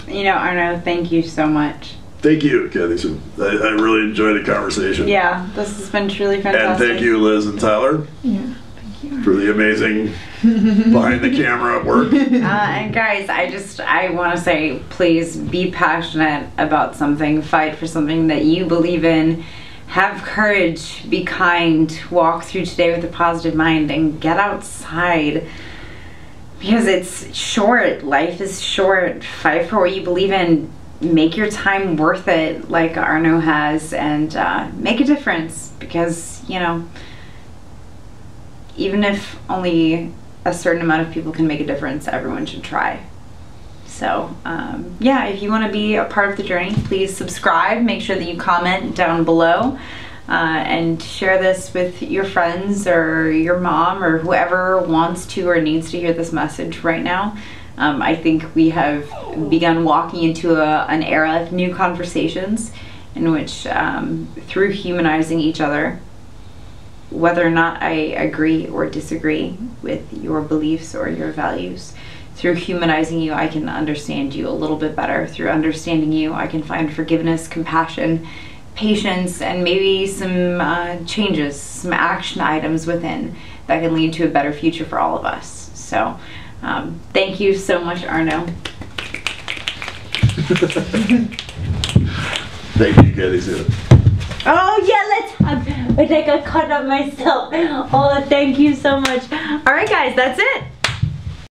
Arno, thank you so much. Thank you, Kathy Sue. I really enjoyed the conversation. Yeah, this has been truly fantastic. And thank you, Liz and Tyler. Yeah, thank you. For the amazing behind the camera work. And guys, I want to say, please be passionate about something, fight for something that you believe in, have courage, be kind, walk through today with a positive mind, and get outside. Because it's short, life is short. Fight for what you believe in, make your time worth it like Arno has, and make a difference, because, even if only a certain amount of people can make a difference, everyone should try. So, yeah, if you want to be a part of the journey, please subscribe. Make sure that you comment down below and share this with your friends or your mom or whoever wants to or needs to hear this message right now. I think we have begun walking into an era of new conversations in which, through humanizing each other, whether or not I agree or disagree with your beliefs or your values, through humanizing you, I can understand you a little bit better. Through understanding you, I can find forgiveness, compassion, patience, and maybe some changes, some action items within that can lead to a better future for all of us. So thank you so much, Arno. Thank you, Kelly. Oh yeah, let's hug. I think I cut up myself. Oh, thank you so much. All right, guys, that's it.